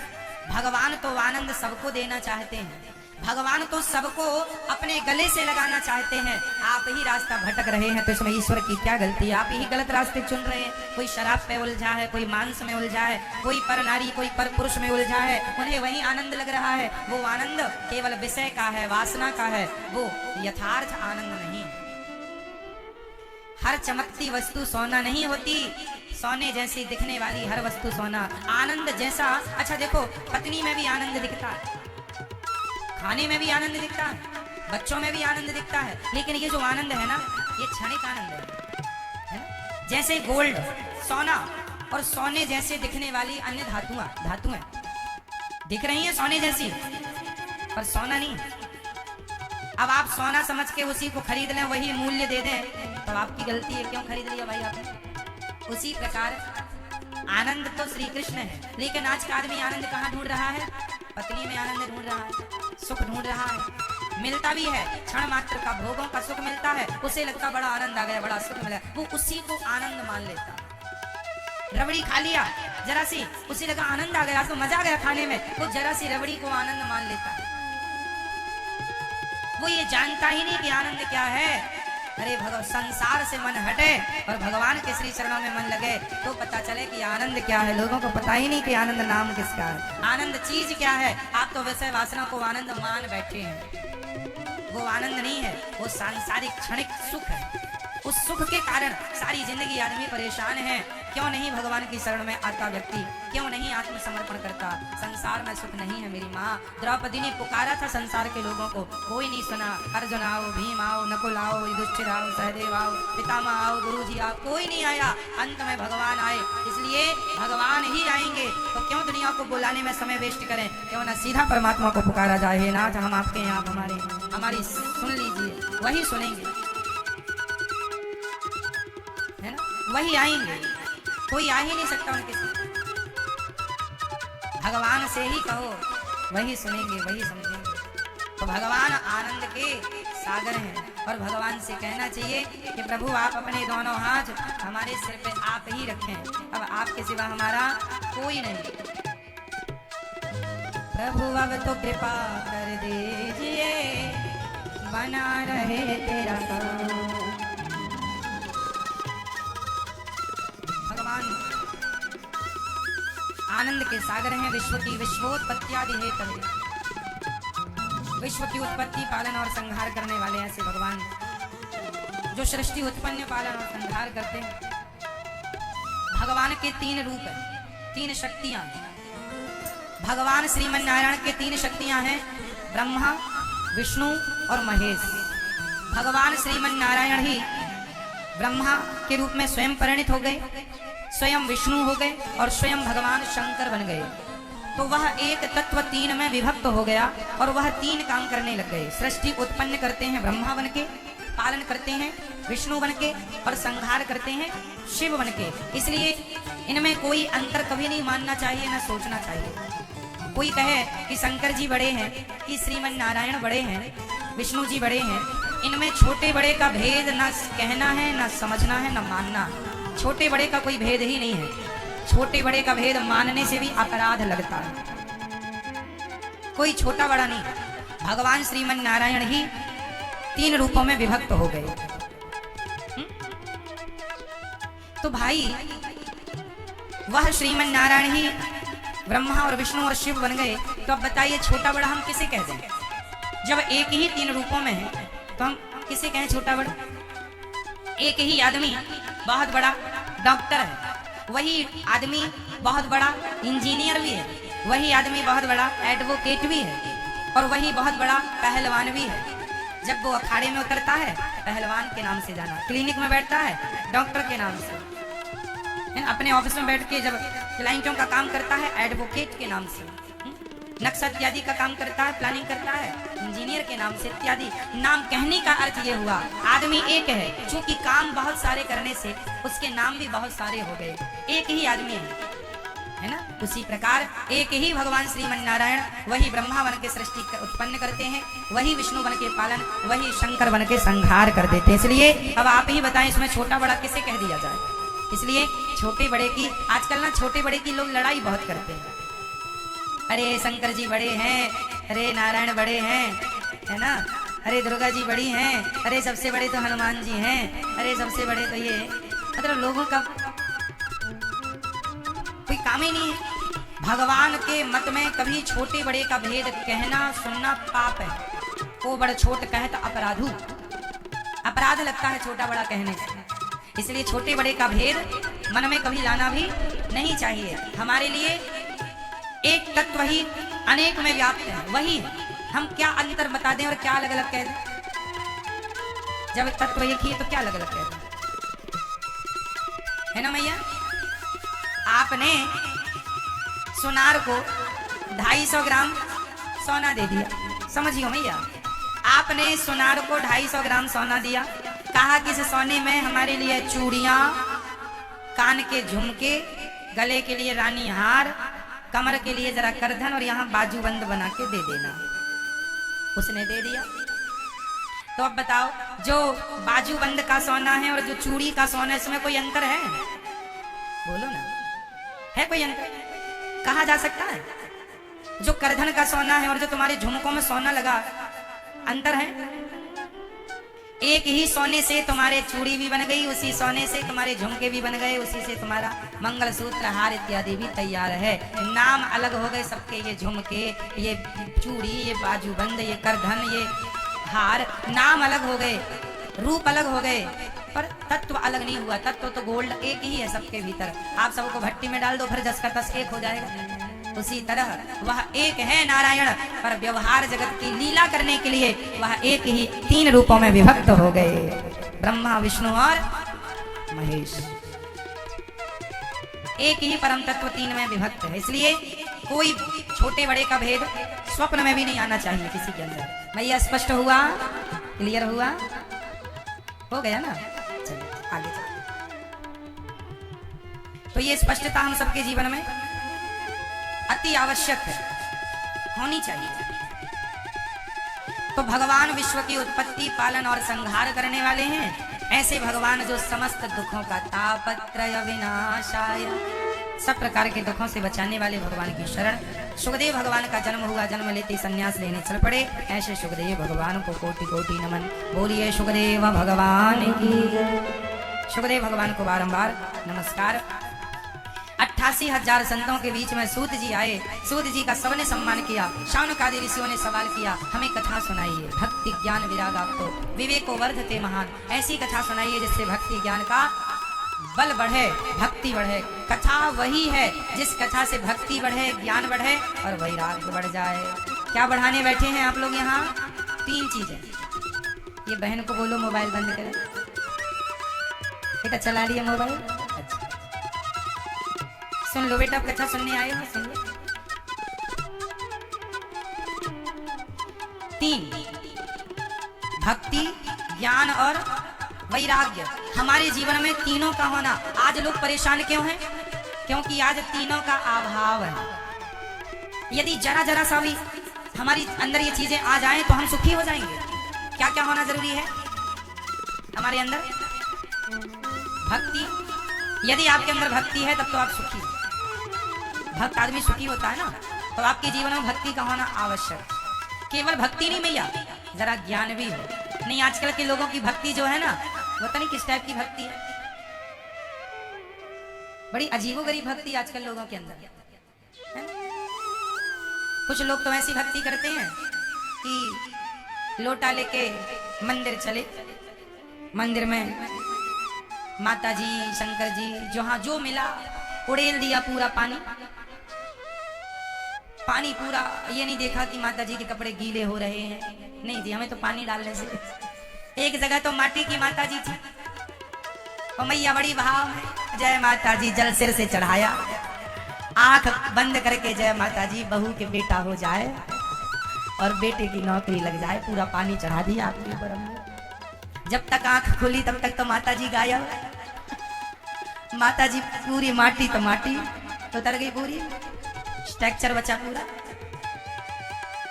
[SPEAKER 1] भगवान तो आनंद सबको देना चाहते हैं, भगवान तो सबको अपने गले से लगाना चाहते हैं। आप ही रास्ता भटक रहे हैं तो इसमें ईश्वर की क्या गलती है? आप ही गलत रास्ते चुन रहे हैं। कोई शराब पे उलझा है, कोई मांस में उलझा है, कोई पर नारी कोई पर पुरुष में उलझा है, उन्हें वही आनंद लग रहा है। वो आनंद केवल विषय का है, वासना का है, वो यथार्थ आनंद नहीं। हर चमकती वस्तु सोना नहीं होती, सोने जैसी दिखने वाली हर वस्तु सोना। आनंद जैसा, अच्छा देखो पत्नी में भी आनंद दिखता है, खाने में भी आनंद दिखता है, बच्चों में भी आनंद दिखता है, लेकिन ये जो आनंद है ना ये क्षणिक आनंद है ना? जैसे गोल्ड, सोना, और सोने जैसे दिखने वाली अन्य धातुएं दिख रही हैं सोने जैसी, पर सोना नहीं। अब आप सोना समझ के उसी को खरीद लें, वही मूल्य दे दें, तो आपकी गलती है, क्यों खरीद लिया भाई आपने? उसी प्रकार आनंद तो श्री कृष्ण है, लेकिन आज का आदमी आनंद कहाँ ढूंढ रहा है? पत्नी में आनंद ढूंढ रहा है, सुख ढूंढ रहा है। मिलता भी है, क्षण मात्र का भोगों का सुख मिलता है, उसे लगता बड़ा आनंद आ गया, बड़ा सुख मिला, वो उसी को आनंद मान लेता है। रबड़ी खा लिया जरा सी, उसे लगा आनंद आ गया, तो मजा आ गया खाने में, वो जरा सी रबड़ी को आनंद मान लेता है। वो ये जानता ही नहीं कि आनंद क्या है। अरे भगवान, संसार से मन हटे और भगवान के श्री चरणों में मन लगे तो पता चले कि आनंद क्या है। लोगों को पता ही नहीं कि आनंद नाम किसका है, आनंद चीज क्या है। आप तो वैसे वासना को आनंद मान बैठे हैं। वो आनंद नहीं है, वो सांसारिक क्षणिक सुख है। उस सुख के कारण सारी जिंदगी आदमी परेशान है। क्यों नहीं भगवान की शरण में आता व्यक्ति, क्यों नहीं आत्मसमर्पण करता। संसार में सुख नहीं है मेरी माँ। द्रौपदी ने पुकारा था संसार के लोगों को, कोई नहीं सुना। अर्जुन आओ, भीम आओ, नकुल आओ, युधिष्ठिर आओ, सहदेव आओ, पितामह आओ, गुरुजी आओ, कोई नहीं आया। अंत में भगवान आए, इसलिए भगवान ही आएंगे तो क्यों दुनिया को बुलाने में समय वेस्ट करें। क्यों ना सीधा परमात्मा को पुकारा जाए, हे नाथ हम आपके हैं, आप हमारी सुन लीजिए। वही सुनेंगे, है ना, वही आएंगे। कोई आ ही नहीं सकता उनके साथ। भगवान से ही कहो, वही सुनेंगे, वही समझेंगे। तो भगवान आनंद के सागर हैं और भगवान से कहना चाहिए कि प्रभु आप अपने दोनों हाथ हमारे सिर पे आप ही रखें। अब आपके सिवा हमारा कोई नहीं। प्रभु अब तो कृपा कर दीजिए, बना रहे तेरा काम। आनंद के सागर हैं, विश्व की विश्वोत्पत्त्यादि हेतु, विश्व की उत्पत्ति, पालन और संहार करने वाले ऐसे भगवान जो सृष्टि उत्पन्न, पालन और संहार करते हैं। भगवान के तीन रूप हैं, तीन शक्तियां। भगवान श्रीमन नारायण के तीन शक्तियां हैं, ब्रह्मा, विष्णु और महेश। भगवान श्रीमन नारायण ही ब्रह्मा के रूप में स्वयं परिणित हो गए, स्वयं विष्णु हो गए और स्वयं भगवान शंकर बन गए। तो वह एक तत्व तीन में विभक्त हो गया और वह तीन काम करने लग गए। सृष्टि उत्पन्न करते हैं ब्रह्मा बन के, पालन करते हैं विष्णु बन के और संहार करते हैं शिव बन के। इसलिए इनमें कोई अंतर कभी नहीं मानना चाहिए, न सोचना चाहिए। कोई कहे कि शंकर जी बड़े हैं, कि श्रीमन नारायण बड़े हैं, विष्णु जी बड़े हैं, इनमें छोटे बड़े का भेद न कहना है, न समझना है, न मानना। छोटे बड़े का कोई भेद ही नहीं है। छोटे बड़े का भेद मानने से भी अपराध लगता है। कोई छोटा बड़ा नहीं। भगवान श्रीमन नारायण ही तीन रूपों में विभक्त हो गए। तो भाई वह श्रीमन नारायण ही ब्रह्मा और विष्णु और शिव बन गए, तो अब बताइए छोटा बड़ा हम किसे कह दें। जब एक ही तीन रूपों में है तो हम किसे कहें छोटा बड़ा। एक ही आदमी बहुत बड़ा डॉक्टर है, वही आदमी बहुत बड़ा इंजीनियर भी है, वही आदमी बहुत बड़ा एडवोकेट भी है और वही बहुत बड़ा पहलवान भी है। जब वो अखाड़े में उतरता है पहलवान के नाम से जाना, क्लिनिक में बैठता है डॉक्टर के नाम से, अपने ऑफिस में बैठ के जब क्लाइंटों का काम करता है एडवोकेट के नाम से, नक्शा इत्यादि का काम करता है, प्लानिंग करता है इंजीनियर के नाम से इत्यादि। नाम कहने का अर्थ ये हुआ आदमी एक है, क्योंकि काम बहुत सारे करने से उसके नाम भी बहुत सारे हो गए। एक ही आदमी है ना। उसी प्रकार एक ही भगवान श्रीमन नारायण, वही ब्रह्मा बन के सृष्टि उत्पन्न करते हैं, वही विष्णु बन के पालन, वही शंकर बन के संहार कर देते हैं। इसलिए अब आप ही बताएं इसमें छोटा बड़ा किसे कह दिया जाए। इसलिए छोटे बड़े की आजकल ना छोटे बड़े की लोग लड़ाई बहुत करते हैं। अरे शंकर जी बड़े हैं, अरे नारायण बड़े हैं, है ना, अरे दुर्गा जी बड़ी हैं, अरे सबसे बड़े तो हनुमान जी हैं, अरे सबसे बड़े तो ये, मतलब लोगों का कोई काम ही नहीं है। भगवान के मत में कभी छोटे बड़े का भेद कहना सुनना पाप है। वो बड़ छोट कहे तो अपराधु, अपराध लगता है छोटा बड़ा कहने से। इसलिए छोटे बड़े का भेद मन में कभी लाना भी नहीं चाहिए। हमारे लिए एक तत्व ही अनेक में व्याप्त है, वही हम क्या अंतर बता दें और क्या अलग अलग कह दें। जब तत्व एक ही है तो क्या अलग अलग कह दें, है ना मैया। आपने सोनार को 250 ग्राम सोना दे दिया, समझियो मैया, आपने सोनार को 250 ग्राम सोना दिया, कहा कि इस सोने में हमारे लिए चूड़ियां, कान के झुमके, गले के लिए रानी हार, कमर के लिए जरा करधन और यहाँ बाजूबंद बना के दे देना। उसने दे दिया। तो अब बताओ जो बाजूबंद का सोना है और जो चूड़ी का सोना है इसमें कोई अंतर है? बोलो ना, है कोई अंतर? कहा जा सकता है? जो करधन का सोना है और जो तुम्हारे झुमकों में सोना लगा अंतर है। एक ही सोने से तुम्हारे चूड़ी भी बन गई, उसी सोने से तुम्हारे झुमके भी बन गए, उसी से तुम्हारा मंगलसूत्र हार इत्यादि भी तैयार है। नाम अलग हो गए सबके, ये झुमके, ये चूड़ी, ये बाजूबंद, ये करधन, ये हार, नाम अलग हो गए, रूप अलग हो गए, पर तत्व अलग नहीं हुआ। तत्व तो गोल्ड एक ही है सबके भीतर। आप सबको भट्टी में डाल दो, फिर 10 का 10 एक हो जाएगा। उसी तरह वह एक है नारायण, पर व्यवहार जगत की लीला करने के लिए वह एक ही 3 रूपों में विभक्त हो गए, ब्रह्मा विष्णु और महेश। एक ही परम तत्व 3 में विभक्त है। इसलिए कोई छोटे बड़े का भेद स्वप्न में भी नहीं आना चाहिए किसी के अंदर। भैया स्पष्ट हुआ? क्लियर हुआ? हो गया ना? चलिए आगे चलिए। तो ये स्पष्टता हम सबके जीवन में अति आवश्यक है, होनी चाहिए। तो भगवान विश्व की उत्पत्ति, पालन और संहार करने वाले हैं। ऐसे भगवान जो समस्त दुखों का तापत्रय विनाशाय, सब प्रकार के दुखों से बचाने वाले भगवान की शरण। सुखदेव भगवान का जन्म हुआ, जन्म लेते संन्यास लेने चल पड़े। ऐसे सुखदेव भगवान को कोटि कोटि नमन। बोलिए सुखदेव भगवान की। सुखदेव भगवान को बारंबार नमस्कार। 88,000 संतों के बीच में सूत जी आए। सूत जी का सबने सम्मान किया। शौनकादि ऋषियों ने सवाल किया, हमें कथा सुनाइए। भक्ति ज्ञान विराग आपको विवेको वर्धते महान। ऐसी कथा सुनाइए जिससे भक्ति ज्ञान का बल बढ़े, भक्ति बढ़े। कथा वही है जिस कथा से भक्ति बढ़े, ज्ञान बढ़े और वैराग्य बढ़ जाए। क्या बढ़ाने बैठे हैं आप लोग यहाँ? 3 चीजें। ये बहन को बोलो मोबाइल बंद करें। बेटा चला लिया मोबाइल? अच्छा सुन लो बेटा, कथा सुनने आए हो, सुन लो। 3 भक्ति, ज्ञान और वैराग्य। हमारे जीवन में तीनों का होना। आज लोग परेशान क्यों हैं? क्योंकि आज तीनों का अभाव है। यदि जरा जरा सा भी हमारी अंदर ये चीजें आ जाएं तो हम सुखी हो जाएंगे। क्या क्या होना जरूरी है हमारे अंदर? भक्ति। यदि आपके अंदर भक्ति है तब तो आप सुखी हो। भक्त आदमी सुखी होता है ना, तो आपके जीवन में भक्ति का होना आवश्यक। केवल भक्ति नहीं भैया, जरा ज्ञान भी हो। नहीं, आजकल के लोगों की भक्ति जो है ना, पता नहीं किस टाइप की भक्ति है। बड़ी अजीबोगरीब भक्ति आजकल लोगों के अंदर है। कुछ लोग तो ऐसी भक्ति करते हैं कि लोटा लेके मंदिर चले, मंदिर में माता जी, शंकर जी, जहां जो मिला उड़ेल दिया पूरा पानी। पानी पूरा, ये नहीं देखा कि माता जी के कपड़े गीले हो रहे हैं। नहीं जी, हमें तो पानी डालने से। एक जगह तो माटी की माता जी थी और मैया बड़ी भाव है, जय माता जी जल सिर से चढ़ाया, आंख बंद करके जय माता जी बहू के बेटा हो जाए और बेटे की नौकरी लग जाए। पूरा पानी चढ़ा दिया आपके ऊपर हमने। जब तक आंख खुली तब तक तो माता जी गायब। माता जी पूरी माटी तो माटी उतर गई, पूरी स्ट्रक्चर बचा पूरा।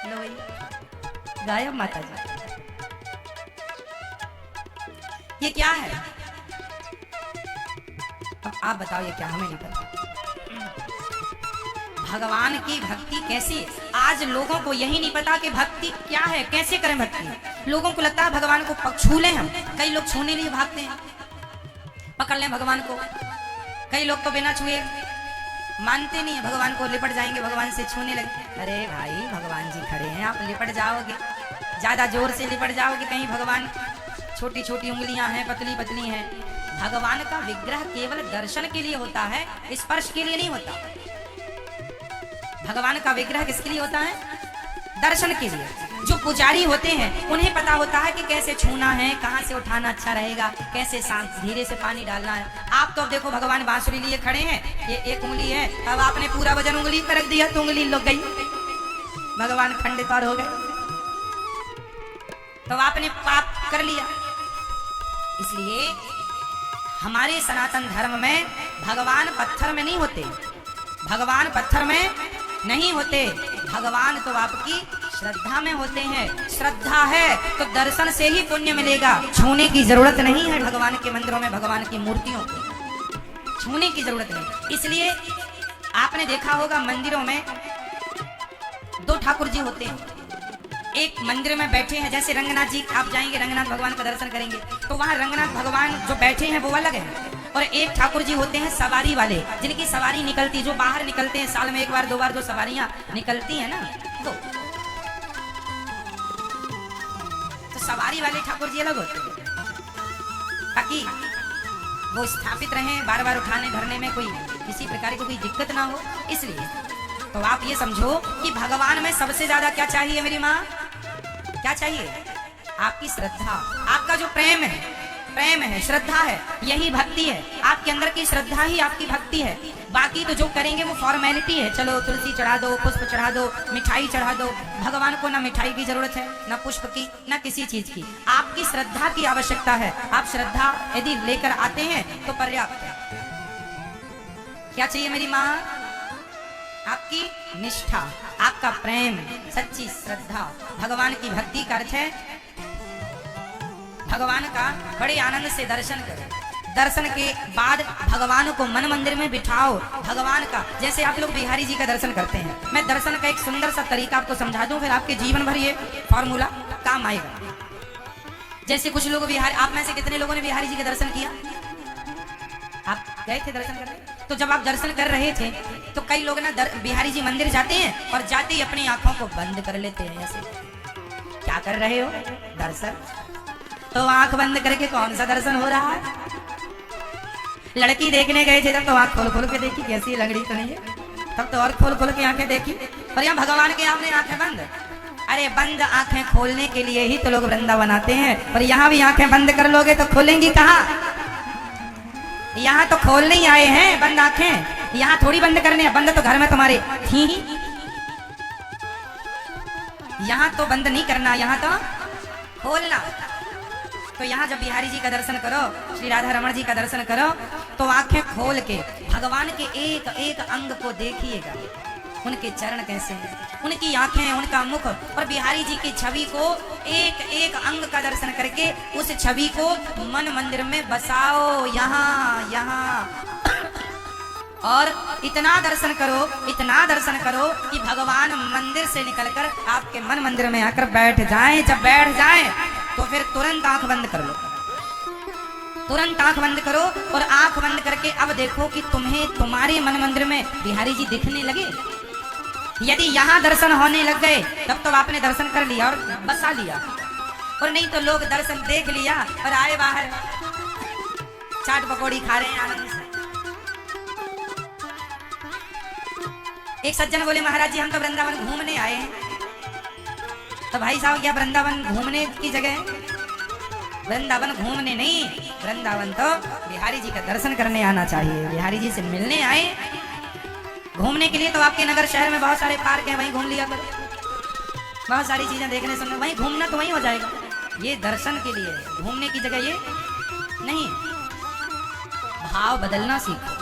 [SPEAKER 1] लो भाई गायब माता जी। ये क्या है? अब आप बताओ ये क्या? हमें नहीं पता। भगवान की भक्ति कैसी? आज लोगों को यही नहीं पता कि भक्ति क्या है, कैसे करें भक्ति। लोगों को लगता है भगवान को छू लें हम। कई लोग छूने लिए भागते हैं, पकड़ लें भगवान को। कई लोग तो बिना छुए मानते नहीं है, भगवान को लिपट जाएंगे, भगवान से छूने लगे। अरे भाई भगवान जी खड़े हैं, आप लिपट जाओगे, ज्यादा जोर से लिपट जाओगे, कहीं भगवान छोटी छोटी उंगलियां हैं, पतली पतली हैं। भगवान का विग्रह केवल दर्शन के लिए होता है, स्पर्श के लिए नहीं होता। भगवान का विग्रह किसके लिए होता है? दर्शन के लिए। जो पुजारी होते हैं उन्हें पता होता है कि कैसे छूना है, कहां से उठाना अच्छा रहेगा, कैसे शांत धीरे से पानी डालना है। आप तो अब देखो भगवान बांसुरी लिए खड़े हैं, ये एक उंगली है, अब आपने पूरा वजन उंगली पर रख दिया तो उंगली लग गई, भगवान खंडित और हो गए, तो आपने पाप कर लिया। इसलिए हमारे सनातन धर्म में भगवान पत्थर में नहीं होते, भगवान पत्थर में नहीं होते, भगवान तो आपकी श्रद्धा में होते हैं। श्रद्धा है तो दर्शन से ही पुण्य मिलेगा। छूने की जरूरत नहीं है भगवान के मंदिरों में, भगवान की मूर्तियों को छूने की जरूरत नहीं। इसलिए आपने देखा होगा मंदिरों में 2 ठाकुर जी होते हैं, एक मंदिर में बैठे हैं, जैसे रंगनाथ जी आप जाएंगे रंगनाथ भगवान का दर्शन करेंगे तो वहाँ रंगनाथ भगवान जो बैठे हैं वो अलग है, और एक ठाकुर जी होते हैं सवारी वाले, जिनकी सवारी निकलती, जो बाहर निकलते हैं साल में एक बार दो बार जो सवारियां निकलती हैं ना, तो सवारी वाले ठाकुर जी अलग होते हैं, ताकि वो स्थापित रहें, बार बार उठाने धरने में कोई किसी प्रकार की कोई दिक्कत ना हो, इसलिए। तो आप ये समझो कि भगवान में सबसे ज्यादा क्या चाहिए मेरी माँ, क्या चाहिए? आपकी श्रद्धा, आपका जो प्रेम है, श्रद्धा है, यही भक्ति है। आपके अंदर की श्रद्धा ही आपकी भक्ति है। बाकी तो जो करेंगे वो फॉर्मेलिटी है, चलो तुलसी चढ़ा दो, पुष्प चढ़ा दो, मिठाई चढ़ा दो। भगवान को ना मिठाई की जरूरत है, ना पुष्प की, ना किसी चीज की। आपकी श्रद्धा की आवश्यकता है। आप श्रद्धा यदि लेकर आते हैं तो पर्याप्त है। क्या चाहिए मेरी माँ? आपकी निष्ठा, आपका प्रेम, सच्ची श्रद्धा। भगवान की भक्ति का अर्थ है भगवान का बड़े आनंद से दर्शन करें। दर्शन के बाद भगवान को मन मंदिर में बिठाओ। भगवान का, जैसे आप लोग बिहारी जी का दर्शन करते हैं, मैं दर्शन का एक सुंदर सा तरीका आपको समझा दूं, फिर आपके जीवन भर ये फॉर्मूला काम आएगा। जैसे कुछ लोग बिहारी, आप में से कितने लोगों ने बिहारी जी का दर्शन किया? आप गए थे दर्शन करने? तो जब आप दर्शन कर रहे थे तो कई लोग ना बिहारी जी मंदिर जाते हैं और जाते ही अपनी आंखों को बंद कर लेते हैं। ऐसे क्या कर रहे हो? दर्शन। तो आंख बंद करके कौन सा दर्शन हो रहा है? लड़की देखने गए थे तब तो आंख खोल खोल के देखी, कैसी लंगड़ी तो नहीं है, तब तो और खोल खोल के आंखें देखी। और यहाँ भगवान के आपने आंखें बंद। अरे बंद आंखें खोलने के लिए ही तो लोग वृंदावन आते हैं, और यहाँ भी आंखें बंद कर लोगे तो खोलेंगी कहाँ? यहाँ तो खोलने ही आए हैं बंद आंखें, यहाँ थोड़ी बंद करने हैं। बंद तो घर में तुम्हारे थी ही, यहाँ तो बंद नहीं करना, यहाँ तो खोलना। तो यहाँ जब बिहारी जी का दर्शन करो, श्री राधा रमण जी का दर्शन करो, तो आंखें खोल के भगवान के एक एक अंग को देखिएगा। उनके चरण कैसे हैं, उनकी आंखें, उनका मुख, और बिहारी जी की छवि को एक एक अंग का दर्शन करके उस छवि को मन मंदिर में बसाओ। यहाँ यहाँ और इतना दर्शन करो कि भगवान मंदिर से निकलकर आपके मन मंदिर में आकर बैठ जाएं। जब बैठ जाएं तो फिर तुरंत आंख बंद कर लो, तुरंत आंख बंद करो, और आंख बंद करके अब देखो कि तुम्हें तुम्हारे मन मंदिर में बिहारी जी दिखने लगे। यदि यहाँ दर्शन होने लग गए तब तो आपने दर्शन कर लिया और बसा लिया, और नहीं तो लोग दर्शन देख लिया और आए बाहर चाट पकौड़ी खा रहे हैं आनंद से। एक सज्जन बोले, महाराज जी हम तो वृंदावन घूमने आए हैं। तो भाई साहब क्या वृंदावन घूमने की जगह है? वृंदावन घूमने नहीं, वृंदावन तो बिहारी जी का दर्शन करने आना चाहिए। बिहारी जी से मिलने आए। घूमने के लिए तो आपके नगर शहर में बहुत सारे पार्क हैं, वहीं घूम लिया करो। बहुत सारी चीजें देखने सुनने, वहीं घूमना तो वहीं हो जाएगा। ये दर्शन के लिए, घूमने की जगह ये नहीं। भाव बदलना सीखो।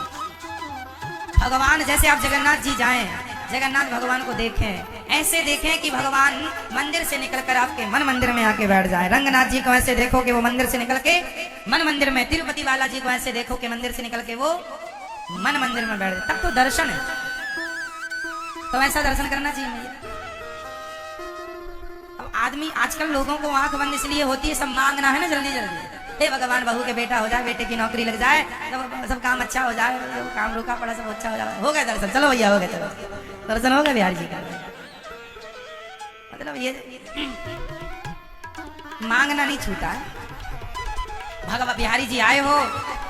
[SPEAKER 1] भगवान, जैसे आप जगन्नाथ जी जाएं, जगन्नाथ भगवान को देखें, ऐसे देखें कि भगवान मंदिर से निकलकर आपके मन मंदिर में आके बैठ जाए। रंगनाथ जी को ऐसे देखो कि वो मंदिर से निकल के मन मंदिर में, तिरुपति बाला जी को ऐसे देखो कि मंदिर से निकल के वो मन मंदिर में बैठ जाए, तब तो दर्शन है। तो ऐसा दर्शन करना चाहिए मुझे। अब आदमी, आजकल लोगों को आंख बंद इसलिए होती है, सब मांगना है ना जल्दी जल्दी। हे भगवान बहू के बेटा हो जाए, बेटे की नौकरी लग जाए, सब काम अच्छा हो जाए, काम रुका पड़ा सब अच्छा हो जाए। हो गया दर्शन, चलो भैया हो गया, चलो दर्शन हो गया बिहारी जी का। मतलब ये मांगना नहीं छूटा है। भगवान बिहारी जी आए हो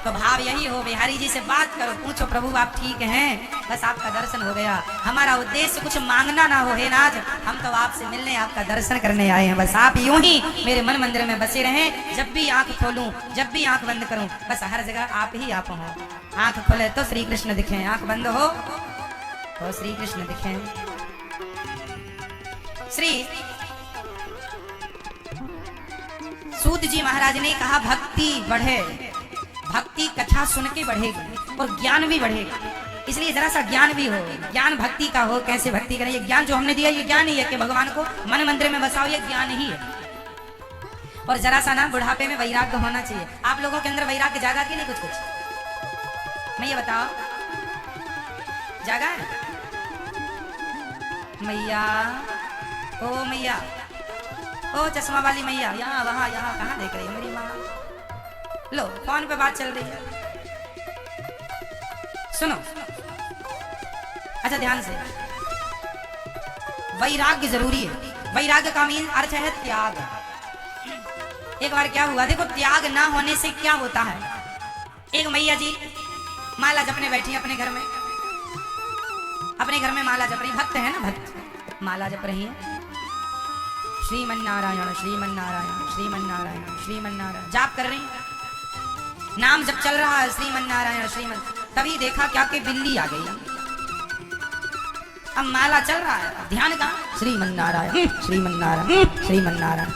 [SPEAKER 1] तो भाव यही हो, बिहारी जी से बात करो, पूछो प्रभु आप ठीक हैं, बस आपका दर्शन हो गया। हमारा उद्देश्य कुछ मांगना ना हो, हे नाथ हम तो आपसे मिलने, आपका दर्शन करने आए हैं। बस आप यूं ही मेरे मन मंदिर में बसे रहें। जब भी आंख खोलूं, जब भी आंख बंद करूं, बस हर जगह आप ही आप हो। आंख खोले तो श्री कृष्ण दिखें, आंख बंद हो तो श्री कृष्ण दिखें। श्री सूत जी महाराज ने कहा भक्ति बढ़े, भक्ति कथा सुन के बढ़ेगी और ज्ञान भी बढ़ेगा। इसलिए जरा सा ज्ञान भी हो, ज्ञान भक्ति का हो, कैसे भक्ति करें। ये ज्ञान जो हमने दिया ये ज्ञान ही है कि भगवान को मन मंदिर में बसाओ, ये ज्ञान ही है। और जरा सा ना बुढ़ापे में वैराग्य होना चाहिए। आप लोगों के अंदर वैराग्य जागा कि नहीं? कुछ कुछ मैं ये बताओ, जागा है? मैया, ओ मैया, ओ चश्मा वाली मैया, यहाँ वहां यहाँ कहाँ देख रही है मेरी माँ? लो फोन पे बात चल रही है, सुनो। अच्छा ध्यान से, वैराग्य जरूरी है। वैराग्य का मीन अर्थ है त्याग। एक बार क्या हुआ, देखो त्याग ना होने से क्या होता है। एक मैया जी माला जपने बैठी अपने घर में, अपने घर में माला जप रही, भक्त है ना, भक्त माला जप रही है। श्रीमन्नारायण श्रीमन्नारायण श्रीमन्नारायण श्रीमन्नारायण जाप कर रही, नाम जब चल रहा है श्रीमन्नारायण श्रीमन। तभी देखा क्या कि बिल्ली आ गई। अब माला चल रहा है, ध्यान कहाँ, श्रीमन्नारायण श्रीमन्नारायण श्रीमन्नारायण।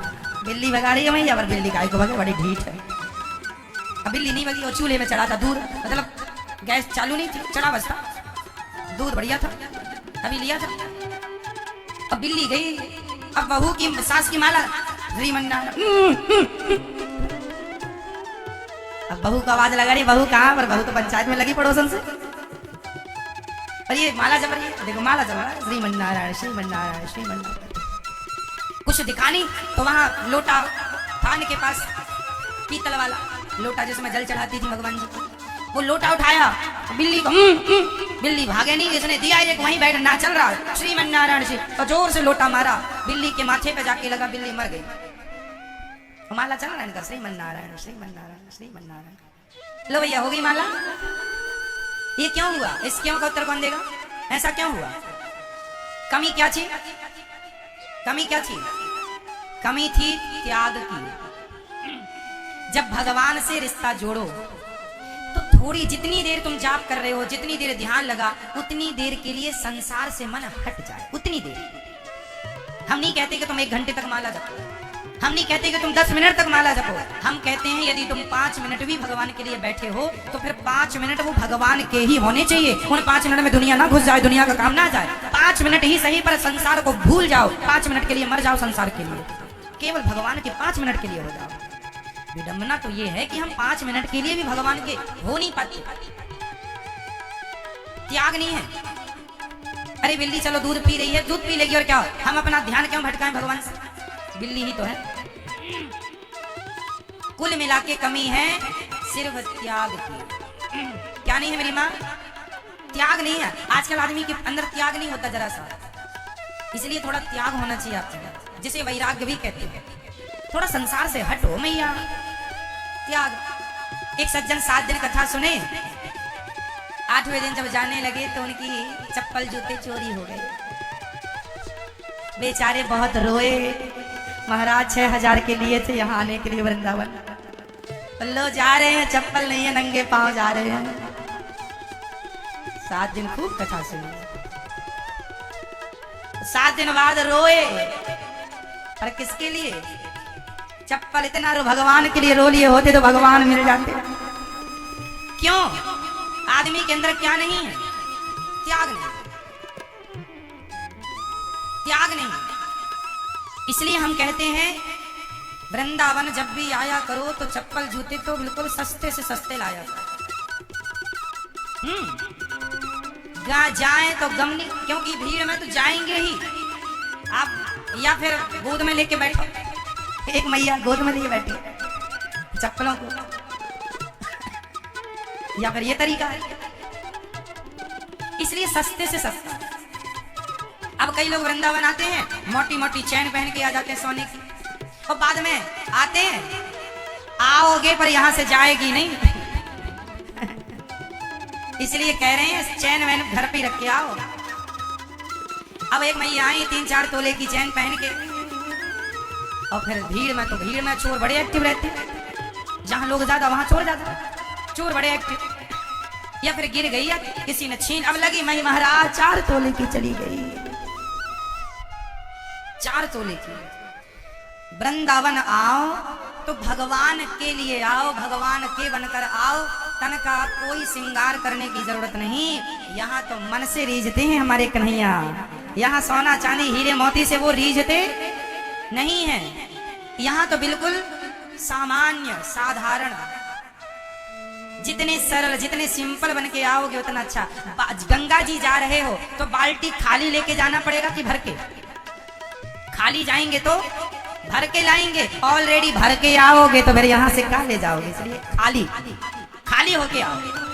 [SPEAKER 1] बिल्ली भगा रही है मैया, पर बिल्ली गाय को भगे, बड़ी ढीठ है। अब बिल्ली नहीं भगी, वो चूल्हे में चढ़ा था दूध, मतलब गैस चालू नहीं थी, चढ़ा बस था, दूध बढ़िया था, अभी लिया था। अब बिल्ली गई, अब बहू की सास की माला श्रीमन्नारायण। अब बहू को आवाज लगा रही, बहू कहाँ, पर बहू तो पंचायत में लगी पड़ोसन से, और ये माला जप रही है। देखो माला चल रहा है, श्रीमन्नारायण श्रीमन्नारायण श्रीमन्नारायण। कुछ दिखानी तो वहां लोटा थान के पास, पीतल वाला लोटा जिसमें जल चढ़ाती थी भगवान जी को, वो लोटा उठाया, बिल्ली को बिल्ली भागे नहीं, इसने दिया एक वहीं बैठ, ना चल रहा है श्रीमन्नारायण से, तो जोर से लोटा मारा, बिल्ली के माथे पे जाके लगा, बिल्ली मर गई। माला चल रहा है इनका, श्रीमन्नारायण श्रीमन्नारायण श्रीमन्नारायण। लो भैया हो गई माला। ये क्यों हुआ, इस क्यों का उत्तर कौन देगा? ऐसा क्यों हुआ? कमी क्या थी? कमी क्या थी? कमी थी त्याग की। जब भगवान से रिश्ता जोड़ो तो थोड़ी, जितनी देर तुम जाप कर रहे हो, जितनी देर ध्यान लगा, उतनी देर के लिए संसार से मन हट जाए, उतनी देर। हम नहीं कहते कि तुम 1 घंटे तक माला जपो, हम नहीं कहते कि तुम 10 मिनट तक माला जपो। हम कहते हैं यदि तुम 5 मिनट भी भगवान के लिए बैठे हो तो फिर 5 मिनट वो भगवान के ही होने चाहिए। उन 5 मिनट में दुनिया ना घुस जाए, दुनिया का काम ना जाए। 5 मिनट ही सही, पर संसार को भूल जाओ। 5 मिनट के लिए मर जाओ संसार के लिए, केवल भगवान के 5 मिनट के लिए हो जाओ। विडंबना तो ये है कि हम 5 मिनट के लिए भी भगवान के हो नहीं पाते। त्याग नहीं है। अरे बिल्ली चलो दूध पी रही है, दूध पी लेगी और क्या, हम अपना ध्यान क्यों भटकाएं भगवान से? बिल्ली ही तो है। कुल मिला के कमी है सिर्फ त्याग की। क्या नहीं है मेरी माँ? त्याग नहीं है। आजकल आदमी के अंदर त्याग नहीं होता जरा सा, इसलिए थोड़ा त्याग होना चाहिए आपके, जिसे वैराग्य भी कहते हैं। थोड़ा संसार से हटो मैया, त्याग। एक सज्जन 7 दिन कथा सुने, 8वें दिन जब जाने लगे तो उनकी चप्पल जूते चोरी हो गए। बेचारे बहुत रोए। महाराज 6000 के लिए थे यहाँ आने के लिए वृंदावन, लो जा रहे हैं, चप्पल नहीं है, नंगे पांव जा रहे हैं। 7 दिन खूब कथा सुनी, 7 दिन बाद रोए, पर किसके लिए? चप्पल इतना रो, भगवान के लिए रो लिए होते तो भगवान मिल जाते। क्यों? आदमी के अंदर क्या नहीं है? त्याग नहीं, त्याग नहीं। इसलिए हम कहते हैं वृंदावन जब भी आया करो तो चप्पल जूते तो बिल्कुल सस्ते से सस्ते लाया करो। जाए तो गम नहीं, क्योंकि भीड़ में तो जाएंगे ही आप, या फिर गोद में लेके बैठो। एक मैया गोद में लेके बैठी चप्पलों को, या फिर ये तरीका है। इसलिए सस्ते से सस्ता। अब कई लोग वृंदावन आते हैं, मोटी मोटी चैन पहन के आ जाते हैं सोने की, और बाद में आते हैं, आओगे पर यहां से जाएगी नहीं। इसलिए कह रहे हैं चैन वैन घर पे रख के आओ। अब एक मैया आई 3-4 तोले की चैन पहन के, और फिर भीड़ में, तो भीड़ में चोर बड़े एक्टिव रहते हैं, जहां लोग ज्यादा वहां चोर ज्यादा, चोर बड़े एक्टिव। या फिर गिर गई या किसी ने छीन, अब लगी मैं महाराज 4 तोले की चली गई, 4 तोले की। वृंदावन आओ तो भगवान के लिए आओ, भगवान के बनकर आओ। तन का कोई श्रृंगार करने की जरूरत नहीं। यहाँ तो मन से रीझते हैं हमारे कन्हैया, यहाँ सोना चांदी हीरे मोती से वो रीझते नहीं है। यहाँ तो बिल्कुल सामान्य साधारण, जितने सरल जितने सिंपल बन के आओगे उतना अच्छा। गंगा जी जा रहे हो तो बाल्टी खाली लेके जाना पड़ेगा कि भर के? खाली जाएंगे तो भर के लाएंगे, ऑलरेडी भर के आओगे तो फिर यहाँ से कहाँ ले जाओगे, इसलिए खाली खाली होके आओ।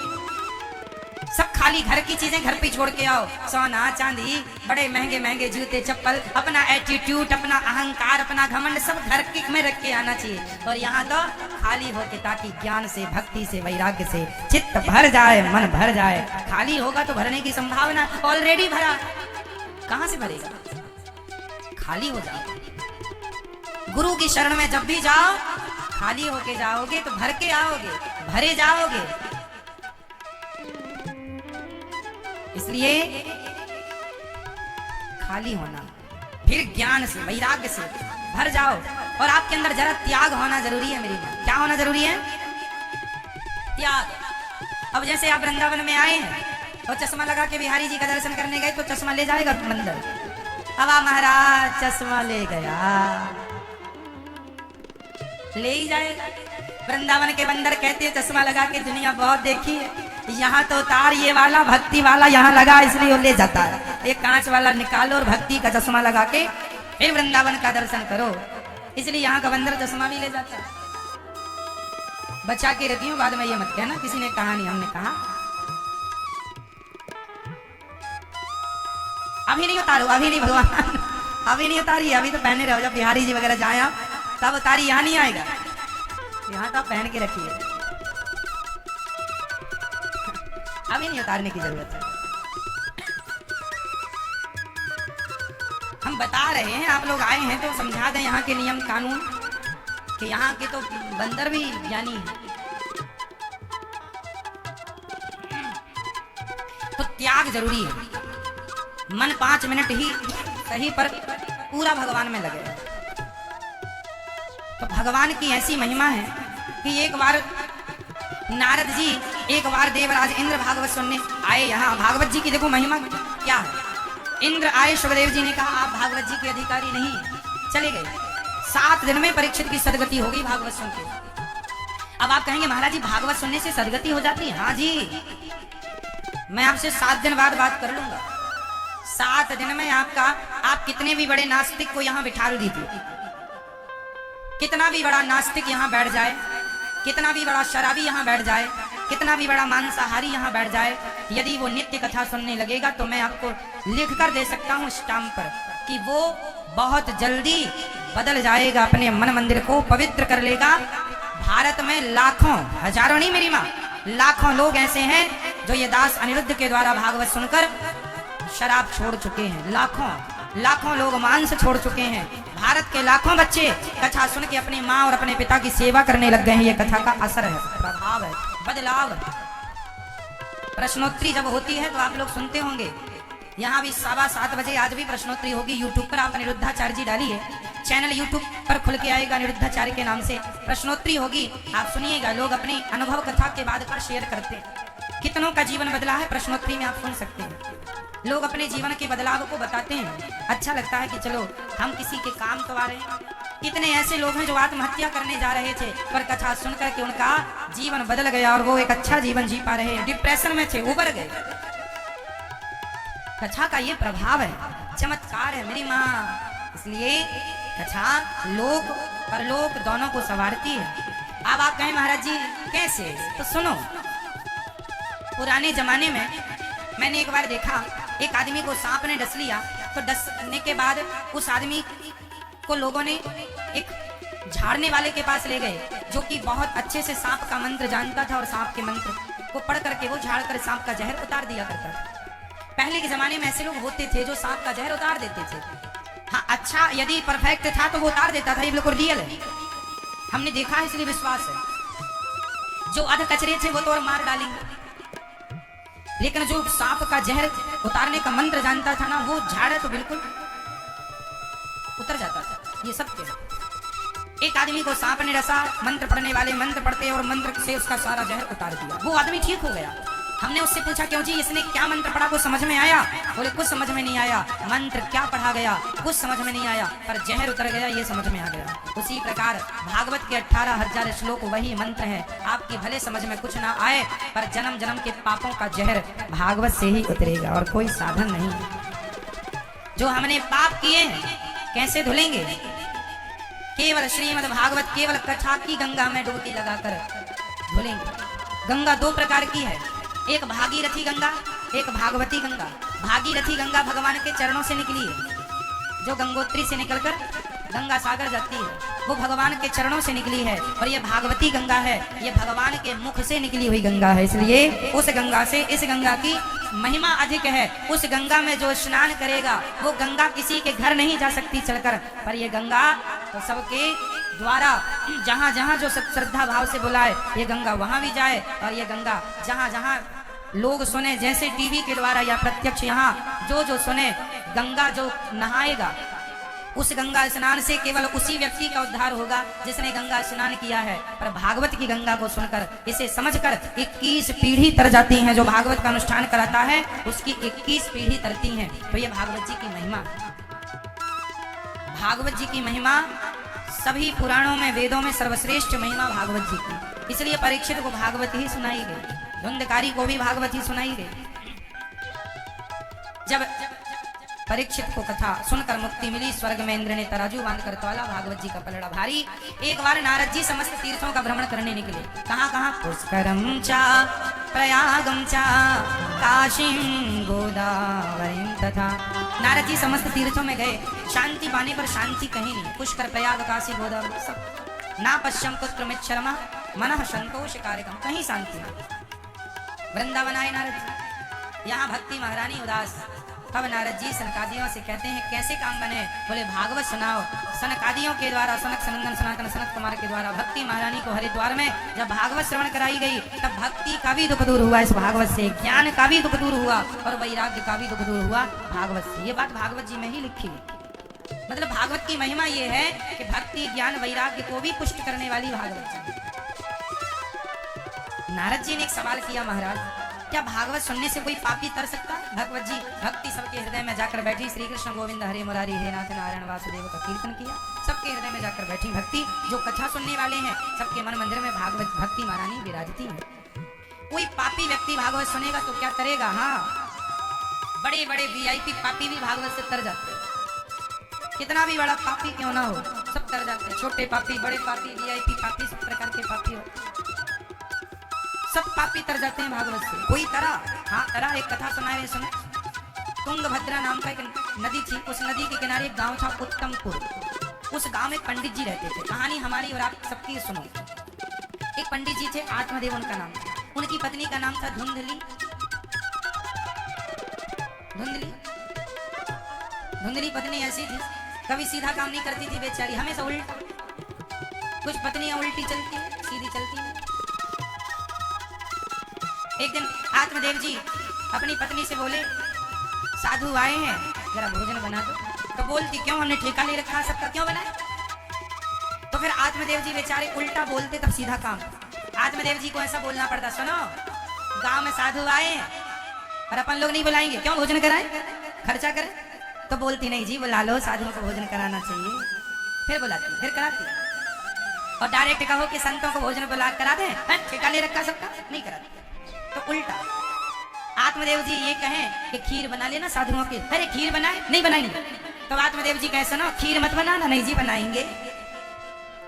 [SPEAKER 1] सब खाली घर की चीजें घर पे छोड़ के आओ, सोना चांदी, बड़े महंगे महंगे जूते चप्पल, अपना एटीट्यूड, अपना अहंकार, अपना घमंड सब घर के में रख के आना चाहिए। और यहाँ तो खाली होके, ताकि ज्ञान से, भक्ति से, वैराग्य से चित्त भर जाए, मन भर जाए। खाली होगा तो भरने की संभावना, ऑलरेडी भरा, कहां से भरेगा? खाली हो जाओ। गुरु की शरण में जब भी जाओ खाली होके जाओगे तो भर के आओगे, भरे जाओगे। इसलिए खाली होना, फिर ज्ञान से, वैराग्य से भर जाओ। और आपके अंदर जरा त्याग होना जरूरी है मेरी मां। क्या होना जरूरी है? त्याग। अब जैसे आप वृंदावन में आए हैं और चश्मा लगा के बिहारी जी का दर्शन करने गए तो चश्मा ले जाएगा मंदिर। अब आप महाराज चश्मा ले गया, ले ही जाएगा। वृंदावन के बंदर कहते हैं चश्मा लगा के दुनिया बहुत देखी है, यहाँ तो उतार ये वाला भक्ति वाला यहाँ लगा, इसलिए वो ले जाता है। एक कांच वाला निकालो और भक्ति का चश्मा लगा के फिर वृंदावन का दर्शन करो, इसलिए यहाँ का बंदर चश्मा भी ले जाता है। बचा के रखी हूँ, बाद में ये मत कहना किसी ने कहा नहीं, हमने कहा। अभी नहीं उतारो, अभी नहीं भगवान, अभी नहीं उतारी, अभी तो पहने रहो। जब बिहारी जी वगैरह जाए आप तब उतारी, यहाँ नहीं आएगा, यहाँ तो पहन के रखिए, अभी नहीं उतारने की जरूरत है। हम बता रहे हैं, आप लोग आए हैं तो समझा दें यहाँ के नियम कानून, कि यहाँ के तो बंदर भी ज्ञानी है। तो त्याग जरूरी है। मन 5 मिनट ही सही पर पूरा भगवान में लगे। तो भगवान की ऐसी महिमा है कि एक बार नारद जी, एक बार देवराज इंद्र भागवत सुनने आए यहाँ। भागवत जी की देखो महिमा क्या है। इंद्र आए, सुखदेव जी ने कहा आप भागवत जी के अधिकारी नहीं, चले गए। 7 दिन में परीक्षित की सदगति होगी भागवत सुन के। अब आप कहेंगे महाराज जी भागवत सुनने से सदगति हो जाती है? हाँ जी, मैं आपसे 7 दिन बाद बात कर लूंगा। 7 दिन में आप कितने भी बड़े नास्तिक को यहाँ बिठा दीजिए, कितना भी बड़ा नास्तिक यहाँ बैठ जाए, कितना भी बड़ा शराबी यहाँ बैठ जाए, कितना भी बड़ा मांसाहारी यहाँ बैठ जाए, यदि वो नित्य कथा सुनने लगेगा तो मैं आपको लिख कर दे सकता हूँ स्टाम्प पर कि वो बहुत जल्दी बदल जाएगा, अपने मन मंदिर को पवित्र कर लेगा। भारत में लाखों, हजारों नहीं मेरी माँ, लाखों लोग ऐसे हैं जो ये दास अनिरुद्ध के द्वारा भागवत सुनकर शराब छोड़ चुके हैं। लाखों लोग मांस छोड़ चुके हैं। भारत के लाखों बच्चे कथा सुन के अपनी माँ और अपने पिता की सेवा करने लग गए हैं। ये कथा का असर है, प्रभाव है, बदलाव। प्रश्नोत्तरी जब होती है तो आप लोग सुनते होंगे, यहाँ भी 7:15 बजे आज भी प्रश्नोत्तरी होगी। यूट्यूब पर आप अनिरुद्धाचार्य जी डालिए, चैनल यूट्यूब पर खुल के आएगा अनिरुद्धाचार्य के नाम से, प्रश्नोत्तरी होगी, आप सुनिएगा। लोग अपनी अनुभव कथा के बाद पर शेयर करते हैं, कितनों का जीवन बदला है प्रश्नोत्तरी में आप सुन सकते हैं। लोग अपने जीवन के बदलाव को बताते हैं, अच्छा लगता है कि चलो हम किसी के काम तो आ रहे हैं। कितने ऐसे लोग हैं जो आत्महत्या करने जा रहे थे, पर कथा सुनकर के उनका जीवन बदल गया और वो एक अच्छा जीवन जी पा रहे हैं। डिप्रेशन में थे, उबर गए। कथा का ये प्रभाव है, चमत्कार है मेरी माँ। इसलिए कथा लोक परलोक दोनों को संवारती है। अब आप कहें महाराज जी कैसे, तो सुनो। पुराने जमाने में मैंने एक बार देखा, एक आदमी को सांप ने डस लिया, तो डसने के बाद उस आदमी को लोगों ने एक झाड़ने वाले के पास ले गए, जो कि बहुत अच्छे से सांप का मंत्र जानता था और सांप के मंत्र को पढ़ करके वो झाड़ कर सांप का जहर उतार दिया करता था। पहले के जमाने में ऐसे लोग होते थे जो सांप का जहर उतार देते थे। हाँ, अच्छा यदि परफेक्ट था तो वो उतार देता था, ये बिल्कुल रियल है, हमने देखा है इसलिए विश्वास है। जो अध कचरे थे वो तो और मार डालेंगे, लेकिन जो सांप का जहर उतारने का मंत्र जानता था ना, वो झाड़ तो बिल्कुल उतर जाता था। ये सत्य है। एक आदमी को सांप ने डसा, मंत्र पढ़ने वाले मंत्र पढ़ते और मंत्र से उसका सारा जहर उतार दिया, वो आदमी ठीक हो गया। हमने उससे पूछा क्यों जी, इसने क्या मंत्र पढ़ा, कुछ समझ में आया? बोले कुछ समझ में नहीं आया। मंत्र क्या पढ़ा गया, कुछ समझ में नहीं आया, पर जहर उतर गया, ये समझ में आ गया। उसी प्रकार भागवत के 18,000 श्लोक वही मंत्र है। आपकी भले समझ में कुछ ना आए, पर जन्म जन्म के पापों का जहर भागवत से ही उतरेगा और कोई साधन नहीं। जो हमने पाप किए हैं कैसे धुलेंगे? केवल श्रीमद् भागवत केवल कथा की गंगा में डुबकी लगाकर धुलेंगे। गंगा दो प्रकार की है, एक भागीरथी गंगा, एक भागवती गंगा। भागीरथी गंगा भगवान के चरणों से निकली है, जो गंगोत्री से निकलकर गंगा सागर जाती है, वो भगवान के चरणों से निकली है। और ये भागवती गंगा है, ये भगवान के मुख से निकली हुई गंगा है। इसलिए उस गंगा से, इस गंगा की महिमा अधिक है। उस गंगा में जो स्नान करेगा, वो गंगा किसी के घर नहीं जा सकती चलकर, पर ये गंगा तो सबके द्वारा जहाँ जहाँ जो सब श्रद्धा भाव से बुलाए, ये गंगा वहां भी जाए। और ये गंगा जहाँ जहाँ लोग सुने, जैसे टीवी के द्वारा या प्रत्यक्ष यहाँ जो जो सुने, गंगा जो नहाएगा, उस गंगा स्नान से केवल उसी व्यक्ति का उद्धार होगा जिसने गंगा स्नान किया है। पर भागवत की गंगा को सुनकर, इसे समझकर 21 पीढ़ी तर जाती हैं। जो भागवत का अनुष्ठान कराता है उसकी 21 पीढ़ी तरती हैं। तो ये भागवत जी की महिमा, भागवत जी की महिमा सभी पुराणों में, वेदों में सर्वश्रेष्ठ महिमा भागवत जी की। इसलिए परीक्षित को भागवत ही सुनाई गई, धुंधकारी को भी भागवत ही सुनाई गई। जब परीक्षित को कथा सुनकर मुक्ति मिली, स्वर्ग में इंद्र ने तराजू बांधकर तौला, भागवत जी का पलड़ा भारी। एक बार नारद जी समस्त तीर्थों का भ्रमण करने निकले। कहाँ कहाँ? पुष्करम चा प्रयागम चा काशीम गोदावरीम तथा। नारद जी समस्त तीर्थों में गए, शांति पाने पर शांति कहीं नहीं। पुष्कर, प्रयाग, काशी, गोदावरी सब ना पश्यम पुत्र मिच्छरमा मनः संतोष कार्यक्रम, कहीं शांति नहीं। वृंदावन आए नारद जी, यहाँ भक्ति महारानी उदास। तब नारद जी सनकादियों से कहते हैं कैसे काम बने? बोले भागवत सुनाओ। सनकादियों के द्वारा, सनक सनंदन सनातन सनत कुमार के द्वारा भक्ति महारानी को हरिद्वार में जब भागवत श्रवण कराई गई, तब भक्ति का भी दुख दूर हुआ इस भागवत से, ज्ञान का भी दुख दूर हुआ और वैराग्य का भी दुख दूर हुआ भागवत से। ये बात भागवत जी में ही लिखी है। मतलब भागवत की महिमा ये है कि भक्ति, ज्ञान, वैराग्य को भी पुष्ट करने वाली भागवत जी। नारद जी ने एक सवाल किया, महाराज क्या भागवत सुनने से कोई पापी तर सकता है? भगवत जी भक्ति सबके हृदय में जाकर बैठी, श्री कृष्ण गोविंद हरे मुरारी हे नाथ नारायण वासुदेव का कीर्तन किया। सबके हृदय में जाकर बैठी भक्ति, जो कथा सुनने वाले हैं सबके मन मंदिर में भागवत भक्ति महारानी विराजती है। कोई पापी व्यक्ति भागवत सुनेगा तो क्या करेगा? हाँ, बड़े बड़े वीआईपी पापी भी भागवत से तर जाते हैं। कितना भी बड़ा पापी क्यों ना हो, सब तर जाते हैं। छोटे पापी, बड़े पापी, वीआईपी पापी, सब प्रकार के पापी हो, सब पापी तर जाते हैं भागवत से। कोई तरा? हाँ तरा। एक कथा सुनाए, सुने। तुंगभद्रा नाम का एक नदी थी, उस नदी के किनारे एक गांव था उत्तमपुर। उस गांव में पंडित जी रहते थे। कहानी हमारी और आप सबकी सुनो। एक पंडित जी थे, आत्मदेव उनका नाम था। उनकी पत्नी का नाम था धुंधली। धुंधली धुंधली पत्नी ऐसी थी, कभी सीधा काम नहीं करती थी बेचारी, हमेशा उल्टा। कुछ पत्नियां उल्टी चलती है, सीधी चलती है। एक दिन आत्मदेव जी अपनी पत्नी से बोले, साधु आए हैं, जरा भोजन बना दो। तो बोलती, क्यों, हमने ठेका ले रखा है सबका, क्यों बनाए? तो फिर आत्मदेव जी बेचारे उल्टा बोलते, तब सीधा काम। आत्मदेव जी को ऐसा बोलना पड़ता, सुनो गांव में साधु आए हैं और अपन लोग नहीं बुलाएंगे, क्यों भोजन कराएं, खर्चा करें? तो बोलती, नहीं जी बुला लो, साधुओं को भोजन कराना चाहिए। फिर बुलाती, फिर कराती। और डायरेक्ट कहो कि संतों को भोजन बुला करा दें, ठेका ले रखा सबका, नहीं कराती। तो उल्टा आत्मदेव जी ये कहें कि खीर बना लेना साधुओं के, अरे खीर बनाए, नहीं बनाएंगे। तो आत्मदेव जी कहे, सुनो खीर मत बनाना, नहीं जी बनाएंगे।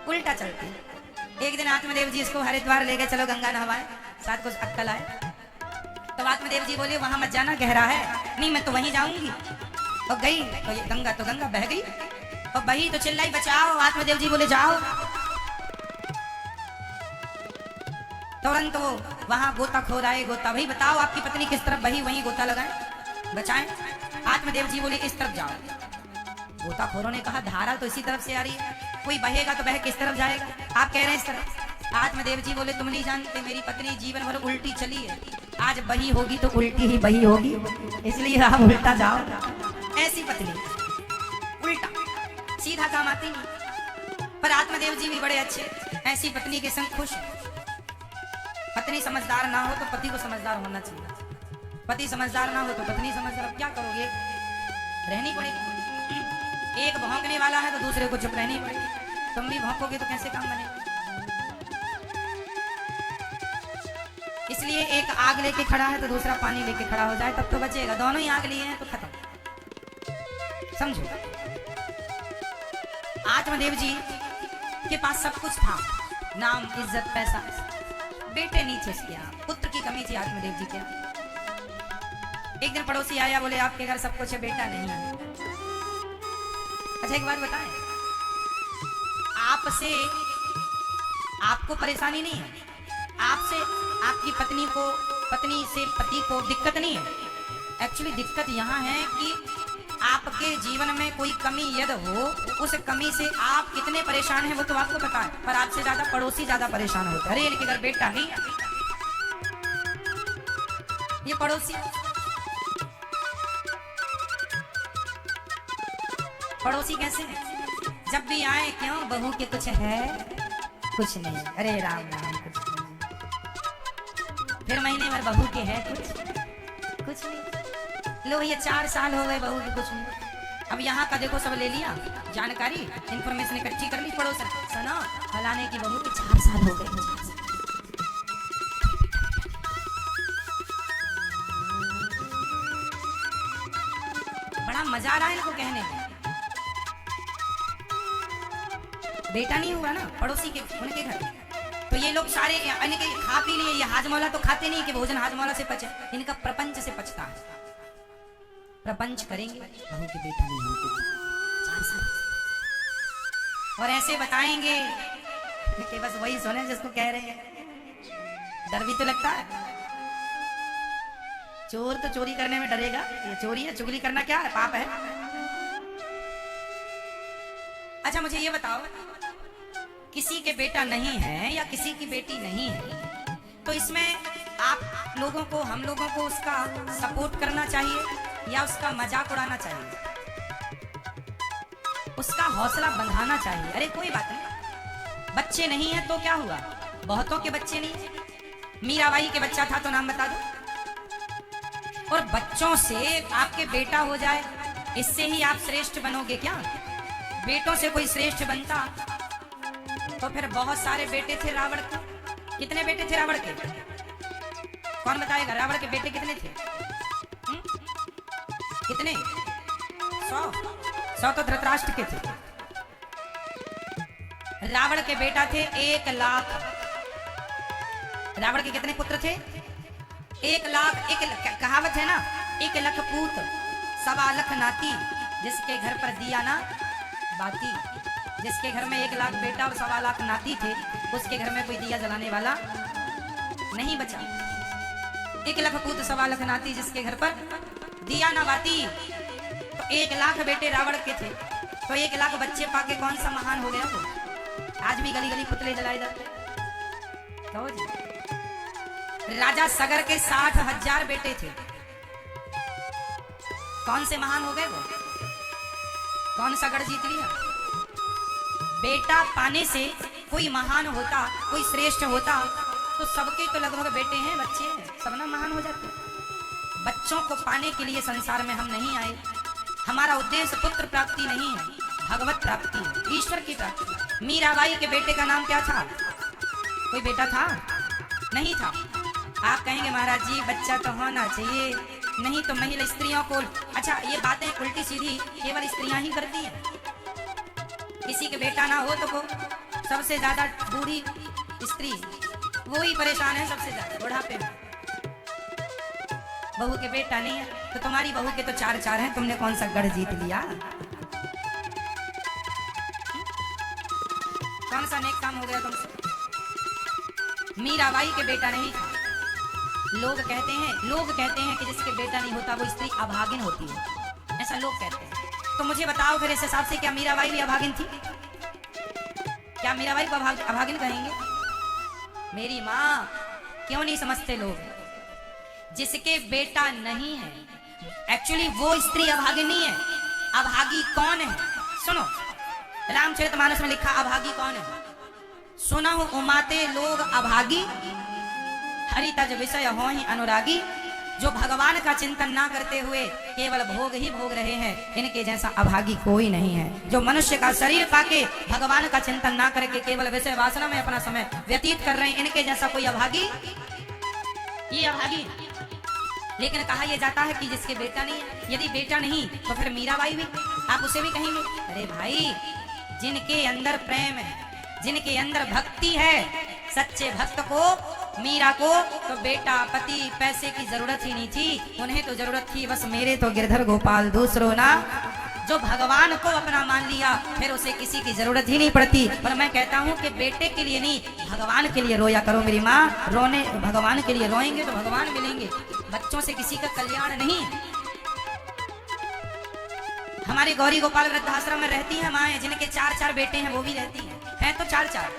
[SPEAKER 1] उल्टा चलती। एक दिन आत्मदेव जी इसको हरिद्वार ले गए, चलो गंगा नहवाए, साथ कुछ अक्कल आए। तो आत्मदेव जी बोले, वहां मत जाना, गहरा है। नहीं मैं तो वहीं जाऊंगी। और गई तो ये गंगा बह गई और बही तो चिल्लाई, बचाओ। आत्मदेव जी बोले, जाओ। तुरंत वो वहां गोता खोदाए, गोता, भाई बताओ आपकी पत्नी किस तरफ बही, वहीं गोता लगाए, बचाएं। आत्मदेव जी बोले, इस तरफ जाओ। गोताखोरों ने कहा, धारा तो इसी तरफ से आ रही है, कोई बहेगा तो बह किस तरफ जाएगा? आप कह रहे हैं इस तरफ। आत्मदेव जी बोले, तुम नहीं जानते, मेरी पत्नी जीवन भर उल्टी चली है, आज बही होगी तो उल्टी ही बही होगी, इसलिए आप उल्टा जाओ। ऐसी पत्नी उल्टा, सीधा काम आती नहीं। पर आत्मदेव जी भी बड़े अच्छे, ऐसी पत्नी के संग खुश। पत्नी समझदार ना हो तो पति को समझदार होना चाहिए, पति समझदार ना हो तो पत्नी समझदार। क्या करोगे, रहनी पड़ेगी। एक भौंकने वाला है तो दूसरे को चुप रहनी पड़ेगी। तुम भी भौंकोगे तो कैसे काम बनेगा? इसलिए एक आग लेके खड़ा है तो दूसरा पानी लेके खड़ा हो जाए तब तो बचेगा। दोनों ही आग लिए हैं तो खत्म। समझो, आत्मदेव जी के पास सब कुछ था, नाम, इज्जत, पैसा, बेटे नहीं थे उसके यहाँ, पुत्र की कमी थी आत्मदेव जी के यहाँ। एक दिन पड़ोसी आया, बोले आपके घर सब कुछ है, बेटा नहीं है। अच्छा एक बात बताएं, आपसे आपको परेशानी नहीं है, आपसे आपकी पत्नी से पति को दिक्कत नहीं है। एक्चुअली दिक्कत यहाँ है कि आपके जीवन में कोई कमी यदि हो, उस कमी से आप कितने परेशान हैं वो तो आपको पता है, पर आपसे ज्यादा पड़ोसी ज्यादा परेशान होता है। अरे इनके घर बेटा नहीं है, ये पड़ोसी कैसे है? जब भी आए, क्यों बहू के कुछ है? कुछ नहीं। अरे राम राम, कुछ नहीं। फिर महीने भर बहू के है कुछ नहीं। लो ये 4 साल हो गए बहू के कुछ नहीं। अब यहाँ का देखो सब ले लिया, जानकारी, इंफॉर्मेशन इकट्ठी कर ली, पड़ोसन सुनो फलाने की बहू के 4 साल हो गए। बड़ा मजा आ रहा है इनको कहने में। बेटा नहीं हुआ ना पड़ोसी के, उनके घर, तो ये लोग सारे इनके खा पी लिए। ये हाजमौला तो खाते नहीं कि भोजन हाजमौला से पचे, इनका प्रपंच से पचता है। प्रपंच करेंगे, बहू के बेटा नहीं होते 4 साल, और ऐसे बताएंगे कि बस वही सुने जिसको कह रहे हैं। डर भी तो लगता है, चोर तो चोरी करने में डरेगा, ये चोरी है, चुगली करना क्या है, पाप है। अच्छा मुझे ये बताओ, किसी के बेटा नहीं है या किसी की बेटी नहीं है, तो इसमें आप लोगों को, हम लोगों को उसका सपोर्ट करना चाहिए या उसका मजाक उड़ाना चाहिए, उसका हौसला बंधाना चाहिए। अरे कोई बात नहीं, बच्चे नहीं है तो क्या हुआ, बहुतों के बच्चे नहीं है। मीराबाई के बच्चा था तो नाम बता दो। और बच्चों से आपके बेटा हो जाए, इससे ही आप श्रेष्ठ बनोगे क्या? बेटों से कोई श्रेष्ठ बनता तो फिर बहुत सारे बेटे थे रावण के। कितने बेटे थे रावण के? कौन बताएगा? रावण के बेटे कितने थे? कितने? 100 तो धृतराष्ट्र के थे। रावण के बेटा थे 1 लाख। रावण के कितने पुत्र थे? 1 लाख। एक कहावत है ना, 1 लाख पूत 1.25 लाख नाती, जिसके घर पर दिया ना बाती। जिसके घर में 1 लाख बेटा और 1.25 लाख नाती थे, उसके घर में कोई दिया जलाने वाला नहीं बचा। 1 लाख पूत 1.25 लाख नाती, जिसके घर पर दिया ना बाती। तो 1 लाख बेटे रावण के थे, तो 1 लाख बच्चे पाके कौन सा महान हो गया वो? आज भी गली गली पुतले जलाए जाते। तो जी राजा सगर के 60,000 बेटे थे, कौन से महान हो गए वो? कौन सा गढ़ जीत लिया? बेटा पाने से कोई महान होता, कोई श्रेष्ठ होता, तो सबके तो लगभग बेटे हैं, बच्चे हैं, सब ना महान हो जाते। बच्चों को पाने के लिए संसार में हम नहीं आए। हमारा उद्देश्य पुत्र प्राप्ति नहीं है, भगवत प्राप्ति है, ईश्वर की प्राप्ति। मीराबाई के बेटे का नाम क्या था? कोई बेटा था? नहीं था। आप कहेंगे महाराज जी बच्चा तो होना चाहिए, नहीं तो महिला स्त्रियों को। अच्छा ये बातें उल्टी सीधी केवल स्त्रियां ही करती हैं। किसी के बेटा ना हो तो को सबसे ज्यादा बूढ़ी स्त्री वो ही परेशान है सबसे ज्यादा बुढ़ापे में। बहू के बेटा नहीं है, तो तुम्हारी बहू के तो 4 हैं, तुमने कौन सा गढ़ जीत लिया? कौन सा नेक काम हो गया तुमसे? मीराबाई के बेटा नहीं था। लोग कहते हैं कि जिसके बेटा नहीं होता वो स्त्री अभागिन होती है, ऐसा लोग कहते हैं। तो मुझे बताओ फिर इस हिसाब से क्या मीराबाई भी अभागिन थी? क्या मीराबाई को अभागिन कहेंगे? मेरी माँ, क्यों नहीं समझते लोग? जिसके बेटा नहीं है, एक्चुअली वो स्त्री अभागिन नहीं है। अभागी कौन है? सुनो, रामचरितमानस में लिखा अभागी कौन है? सुना हो उमाते लोग अभागी, हरितज विषय हो ही अनुरागी। जो भगवान का चिंतन ना करते हुए केवल भोग ही भोग रहे हैं, इनके जैसा अभागी कोई नहीं है। जो मनुष्य का शरीर पाके भगवान का चिंतन ना करके केवल विषय वासना में अपना समय व्यतीत कर रहे हैं, इनके जैसा कोई अभागी, ये अभागी। लेकिन कहा यह जाता है कि जिसके बेटा नहीं है, यदि बेटा नहीं तो फिर मीराबाई भी, आप उसे भी कहेंगे अरे भाई जिनके अंदर प्रेम है, जिनके अंदर भक्ति है, सच्चे भक्त को, मीरा को तो बेटा, पति, पैसे की जरूरत ही नहीं थी। उन्हें तो जरूरत थी बस मेरे तो गिरधर गोपाल दूसरो ना। जो भगवान को अपना मान लिया फिर उसे किसी की जरूरत ही नहीं पड़ती। पर मैं कहता हूँ कि बेटे के लिए नहीं, भगवान के लिए रोया करो मेरी माँ। रोने भगवान के लिए रोएंगे तो भगवान मिलेंगे, बच्चों से किसी का कल्याण नहीं। हमारे गौरी गोपाल वृद्धाश्रम में रहती है माएँ जिनके 4-4 बेटे हैं, वो भी रहती हैं तो 4-4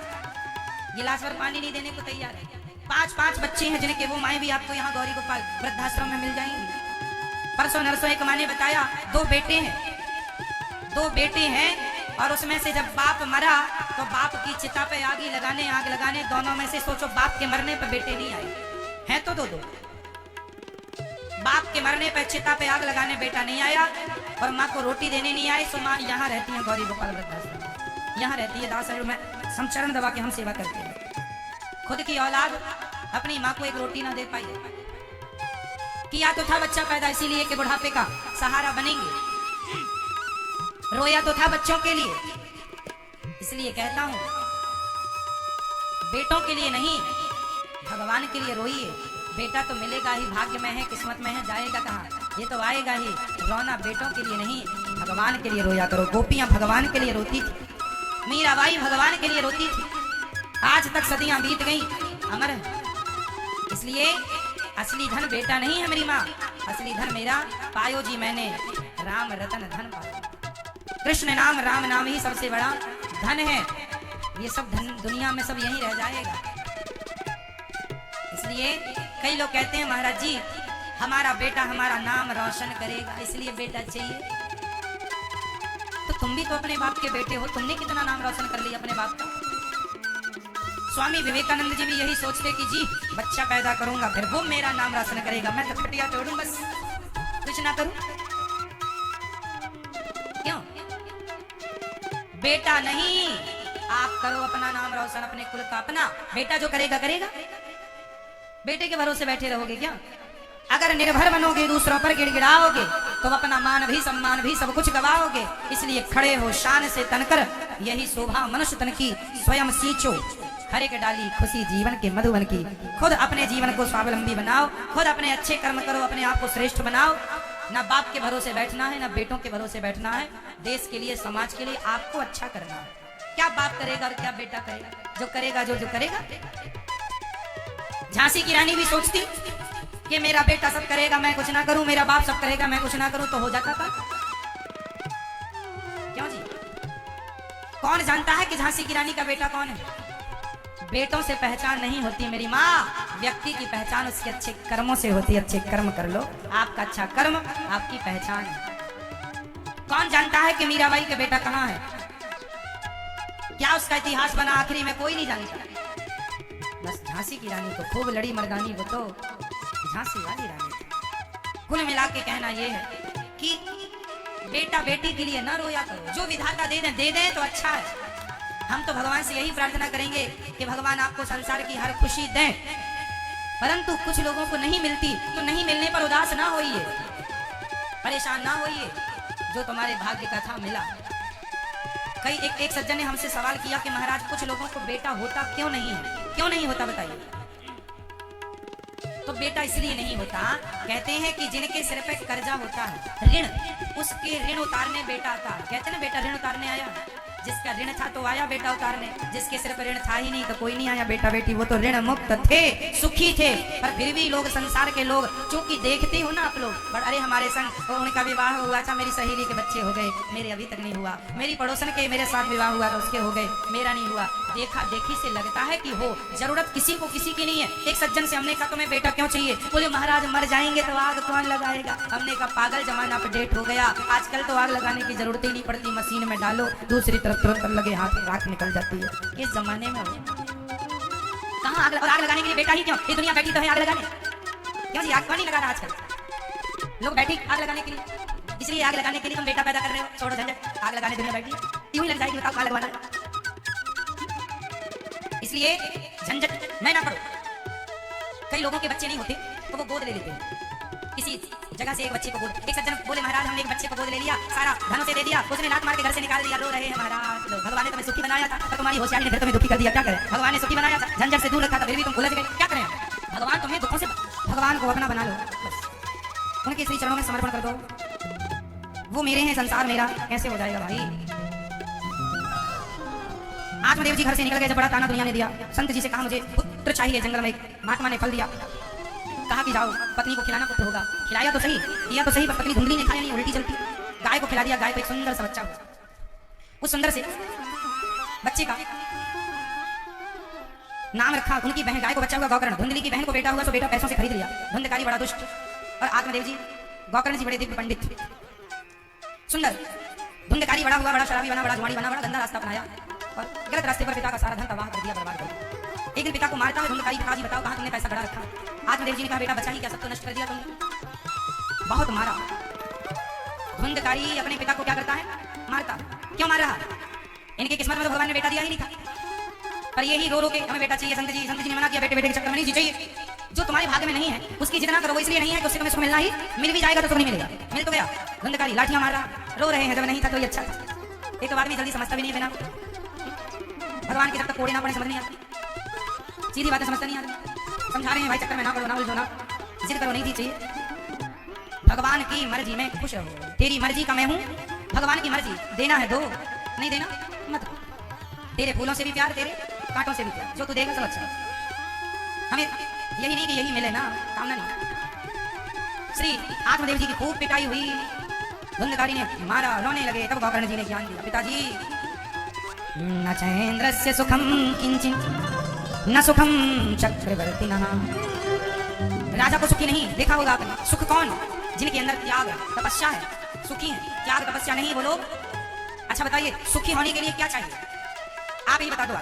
[SPEAKER 1] गिलास भर पानी नहीं देने को तैयार है। 5-5 बच्चे हैं जिनके, वो माएँ भी आपको यहाँ गौरी गोपाल वृद्धाश्रम में मिल जाएंगी। परसों नरसों एक माँ ने बताया 2 बेटे हैं और उसमें से जब बाप मरा तो बाप की चिता पे आग लगाने दोनों में से सोचो बाप के मरने पर बेटे नहीं आए हैं तो 2-2। बाप के मरने पर चिता पे आग लगाने बेटा नहीं आया और माँ को रोटी देने नहीं आए। सो माँ यहाँ रहती है गौरी गोपाल वृद्धाश्रम, यहाँ रहती है दास में हम चरण दबा के हम सेवा करते हैं। खुद की औलाद अपनी माँ को एक रोटी ना दे पाई। किया तो था बच्चा पैदा इसीलिए कि बुढ़ापे का सहारा बनेंगे, रोया तो था बच्चों के लिए। इसलिए कहता हूं बेटों के लिए नहीं, भगवान के लिए रोइए। बेटा तो मिलेगा ही, भाग्य में है, किस्मत में है, जाएगा कहाँ, ये तो आएगा ही। रोना बेटों के लिए नहीं, भगवान के लिए रोया करो। गोपियां भगवान के लिए रोती थी, मीराबाई भगवान के लिए रोती थी। आज तक सदियां बीत गई, अमर है। इसलिए असली धन बेटा नहीं है मेरी माँ, असली धन मेरा पायो जी मैंने राम रतन धन पायो। कृष्ण नाम, राम नाम ही सबसे बड़ा धन है। ये सब धन दुनिया में सब यही रह जाएगा। इसलिए कई लोग कहते हैं महाराज जी हमारा बेटा हमारा नाम रोशन करेगा, इसलिए बेटा चाहिए। तो तुम भी तो अपने बाप के बेटे हो, तुमने कितना नाम रोशन कर लिया अपने बाप का। स्वामी विवेकानंद जी भी यही सोचते कि जी बच्चा पैदा करूंगा फिर वो मेरा नाम रोशन करेगा, मैं तो खटिया तोड़ूं बस, कुछ ना करूं। क्यों? बेटा नहीं, आप करो अपना नाम रोशन, अपने कुल का। अपना बेटा जो करेगा करेगा, बेटे के भरोसे बैठे रहोगे क्या? अगर निर्भर बनोगे, दूसरों पर गिड़गिड़ाओगे तो अपना मान भी सम्मान भी सब कुछ गवाओगे। इसलिए खड़े हो शान से तनकर, यही शोभा मनुष्य तन की, स्वयं सींचो हर एक डाली खुशी जीवन के मधुबन की। खुद अपने जीवन को स्वावलंबी बनाओ, खुद अपने अच्छे कर्म करो, अपने आप को श्रेष्ठ बनाओ। ना बाप के भरोसे बैठना है, ना बेटों के भरोसे बैठना है। देश के लिए, समाज के लिए आपको अच्छा करना है। क्या बाप करेगा और क्या बेटा करेगा? जो करेगा, जो करेगा। झांसी की रानी भी सोचती कि मेरा बेटा सब करेगा मैं कुछ ना करूं, मेरा बाप सब करेगा मैं कुछ ना करूं, तो हो जाता था। क्यों जी? कौन जानता है कि झांसी की रानी का बेटा कौन है? बेटों से पहचान नहीं होती मेरी माँ, व्यक्ति की पहचान उसके अच्छे कर्मों से होती है। अच्छे कर्म कर लो, आपका अच्छा कर्म आपकी पहचान है। कौन जानता है कि मीराबाई का बेटा कहाँ है? क्या उसका इतिहास बना आखिरी में कोई नहीं जानता। बस झांसी की रानी तो खूब लड़ी मर्दानी, वो तो झांसी वाली रानी थी। कुल मिला के कहना यह है कि बेटा बेटी के लिए न रोया करो, जो विधाता दे दे तो अच्छा है। हम तो भगवान से यही प्रार्थना करेंगे कि भगवान आपको संसार की हर खुशी दें, परंतु कुछ लोगों को नहीं मिलती तो नहीं मिलने पर उदास ना होइए, परेशान ना होइए। जो तुम्हारे भाग्य का था मिला। कई एक सज्जन ने हमसे सवाल किया कि महाराज कुछ लोगों को बेटा होता क्यों नहीं है, क्यों नहीं होता बताइए। तो बेटा इसलिए नहीं होता, कहते हैं कि जिनके सिर पे कर्जा होता है, ऋण, उसके ऋण उतारने बेटा आता। कहते ना बेटा ऋण उतारने आया, जिसका ऋण था तो आया बेटा उतारने, जिसके सिर पर ऋण था ही नहीं तो कोई नहीं आया बेटा बेटी। वो तो ऋण मुक्त थे, सुखी थे। पर फिर भी लोग, संसार के लोग, चूंकि देखते हो ना आप लोग, पर अरे हमारे संग तो उनका विवाह हुआ था, मेरी सहेली के बच्चे हो गए, मेरे अभी तक नहीं हुआ। मेरी पड़ोसन के मेरे साथ विवाह हुआ था, उसके हो गए, मेरा नहीं हुआ। देखा देखी से लगता है कि हो, जरूरत किसी को किसी की नहीं है। एक सज्जन से हमने कहा तुम्हें बेटा क्यों चाहिए? बोले महाराज मर जाएंगे तो आग कौन लगाएगा। हमने कहा पागल, जमाना अपडेट हो गया, आजकल तो आग लगाने की जरूरत ही नहीं पड़ती, मशीन में डालो, दूसरी तरफ तुरंत लगे हाथ राख निकल जाती है। इस जमाने में कहाँ आग लगाने के लिए बेटा ही क्यों? ये दुनिया बैठी तो है आग लगाने। क्यों जी? आग कौन नहीं लगा रहा आजकल? लोग बैठी आग लगाने के लिए, इसलिए आग लगाने के लिए तुम बेटा पैदा कर रहे हो। छोड़ो झंझट, आग लगाने दुनिया बैठी, यूं ही लग जाएगी, बताओ कहाँ लगवाना। इसलिए झंझट मैं ना करो। कई लोगों के बच्चे नहीं होते तो वो गोद ले लेते हैं, किसी जगह से एक बच्चे को गोद, एक सज्जन बोले महाराज हमने एक बच्चे को गोद ले लिया, सारा धनों से दे दिया, उसने लात मार के घर से निकाल दिया, रो रहे हैं महाराज। भगवान ने तुम्हें सुखी बनाया था, पर तुम्हारी होशियारी ने फिर तुम्हें दुखी कर दिया, क्या करें? भगवान ने सुखी बनाया था, झंझट से दूर रखा था, फिर भी तुम उलझ गए, क्या करें? भगवान तुम्हें दुखों से, भगवान को अपना बना लो, उनके श्री चरणों में समर्पण कर दो। वो मेरे हैं, संसार मेरा, कैसे हो जाएगा भाई? आत्मदेव जी घर से निकल गए, जब बड़ा ताना दुनिया ने दिया। संत जी से कहा मुझे पुत्र चाहिए, जंगल में एक महात्मा ने फल दिया, कहा कि जाओ पत्नी को खिलाना पुत्र होगा। खिलाया तो सही, किया तो सही, पर पत्नी धुंधली ने खाया नहीं, उल्टी चलती। गाय को खिला दिया, गाय को एक सुंदर सा बच्चा हुआ। उस सुंदर से बच्चे का नाम रखा उनकी बहन, गाय को बच्चा हुआ गौकर्ण, धुंधली की बहन को बेटा हुआ, सो बेटा पैसों से खरीद लिया। धुंधकारी बड़ा दुष्ट और आत्मदेव जी गौकर्ण जी बड़े दिव्य पंडित सुंदर। धुंधकारी बड़ा हुआ, बड़ा शराबी बना, बड़ा जुआड़ी बना, बड़ा गंदा रास्ता अपनाया और गलत रास्ते पर पिता का सारा धन तबाह कर दिया, बर्बाद कर दिया। एक दिन पिता को मारता है धुंधकारी, पिताजी बताओ कहाँ तुमने पैसा गड़ा रखा? आत्मदेव जी ने कहा बेटा बचा ही क्या, सब तो नष्ट कर दिया तुमने, बहुत मारा। धुंधकारी अपने पिता को क्या करता है? मारता। क्यों मार रहा? इनकी किस्मत में तो भगवान ने बेटा दिया ही नहीं था, पर यही रो रो के हमें बेटा चाहिए। संत जी ने मना किया, बेटे बेटे के चक्कर में नहीं जी चाहिए, जो तुम्हारे भाग्य में नहीं है उसकी जितना करो, वो इसलिए नहीं है कि उससे तुम्हें सुख मिलना ही, मिल भी जाएगा तो सुख नहीं मिलेगा। मिल तो गया। धुंधकारी लाठियां मार रहा, रो रहे हैं, जब नहीं था तो ये अच्छा था। एक आदमी जल्दी समझता भी नहीं है, बिना भगवान की जब तक कोड़े ना पड़े समझ नहीं आता, सीधी बातें समझता नहीं आता। समझा रहे हैं भाई चक्कर में ना पड़ो, ना उलझो, ना जिद करो, नहीं थी चाहिए। भगवान की मर्जी में खुश रहो, तेरी मर्जी का मैं हूँ, भगवान की मर्जी, देना है दो, नहीं देना मत। तेरे फूलों से भी प्यार, तेरे कांटों से भी प्यार, जो तू देगा सब अच्छा। हमें यही नहीं कि यही मिले ना, कामना नहीं। श्री आत्मदेव जी की खूब पिटाई हुई, धुंधकारी ने मारा, रोने लगे, तब गौकर्ण जी ने ज्ञान दिया, पिताजी न चैन्द्रस्य सुखम किंचित न सुखम चक्रवर्तिनः। राजा को सुखी नहीं देखा होगा आपने। सुख कौन? जिनके अंदर त्याग है, तपस्या है, सुखी है। त्याग तपस्या नहीं वो लोग। अच्छा बताइए सुखी होने के लिए क्या चाहिए? आप ही बता दो।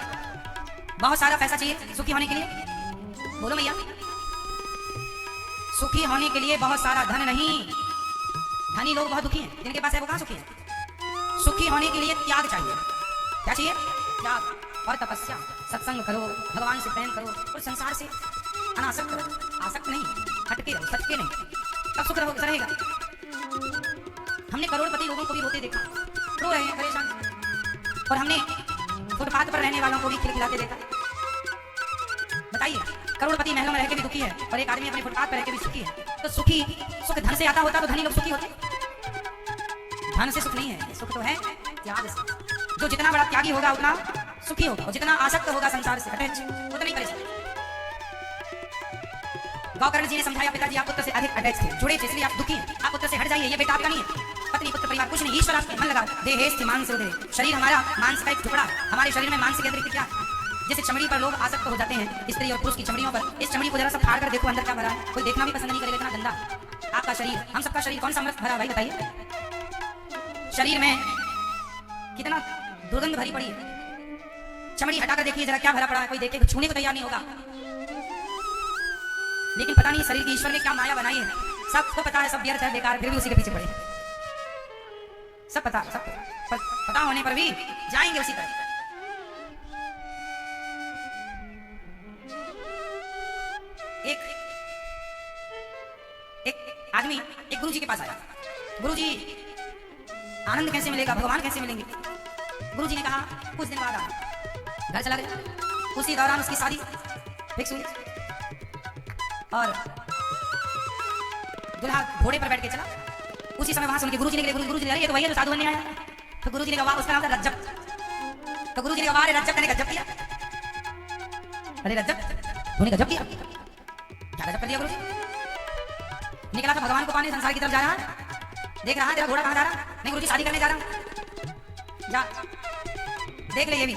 [SPEAKER 1] बहुत सारा पैसा चाहिए सुखी होने के लिए? बोलो भैया। सुखी होने के लिए बहुत सारा धन नहीं, धनी लोग बहुत दुखी हैं, जिनके पास है वो कहाँ सुखी है। सुखी होने के लिए त्याग चाहिए। क्या चाहिए? त्याग और तपस्या। सत्संग करो, भगवान से प्रेम करो और संसार से अनासक्त रहो। आसक्त नहीं, हटके रहो, सटके नहीं, तब सुख रहेगा। हमने करोड़पति लोगों को भी रोते देखा, रो रहे हैं परेशान, और हमने फुटपाथ पर रहने वालों को भी खिलखिलाते देखा। बताइए करोड़पति महलों में रह के भी दुखी है और एक आदमी अपने फुटपाथ पर रह के भी सुखी है। तो सुखी सुख धन से आता होता तो धनी लोग सुखी होते। धन से सुख नहीं है, सुख तो है त्याग से। जो जितना बड़ा त्यागी होगा उतना सुखी होगा, और जितना आसक्त होगा संसार से अटैच उतना ही परेशान। गौकर्ण जी ने समझाया पिताजी आप पुत्र से अधिक अटैच थे, जुड़े थे, इसलिए आप दुखी हैं। आप पुत्र से हट जाइए, ये बेटा आपका नहीं है। पत्नी पुत्र परिवार कुछ नहीं, ईश्वर आपके मन लगा। देहेस्थ मांस उदरे, शरीर हमारा मांस का एक टुकड़ा। हमारे शरीर में मांस के अतिरिक्त क्या? जैसे चमड़ी पर लोग आसक्त हो जाते हैं, स्त्री और पुरुष की चमड़ियों पर। इस चमड़ी को जरा सा फाड़ कर देखो अंदर क्या भरा है, कोई देखना भी पसंद नहीं करेगा, इतना गंदा आपका शरीर। हम सबका शरीर कौन सा अमृत भरा भाई बताइए। शरीर में कितना दुर्गंध भरी पड़ी है। चमड़ी हटाकर देखिए जरा क्या भरा पड़ा है, कोई देखे छूने को तैयार नहीं होगा। लेकिन पता नहीं शरीर की ईश्वर ने क्या माया बनाई है। सबको पता है सब व्यर्थ है, बेकार, फिर भी उसी के पीछे पड़े। सब पता, सब पता होने पर भी जाएंगे उसी तरह। एक आदमी एक गुरुजी के पास आया। गुरुजी आनंद कैसे मिलेगा, भगवान कैसे मिलेंगे? गुरुजी ने कहा कुछ दिन बाद आना। घर चला गया। उसी दौरान उसकी शादी फिक्स हुई और दूल्हा घोड़े पर बैठ के चला। उसी समय वहां सुन के गुरुजी ने गुरुजी ने ये तो भैया जो साधु बनने आया। तो गुरुजी ने कहा उसका नाम था रज्जब। तो गुरुजी ने कहा रज्जब ने गजब किया। अरे रज्जब तूने गजब किया, क्या गजब कर दिया गुरुजी? निकला था भगवान को पाने, संसार की तरफ जा रहा है। देख रहा है तेरा घोड़ा कहाँ जा रहा? नहीं गुरुजी शादी करने जा रहा हूं। जा देख ले ये भी।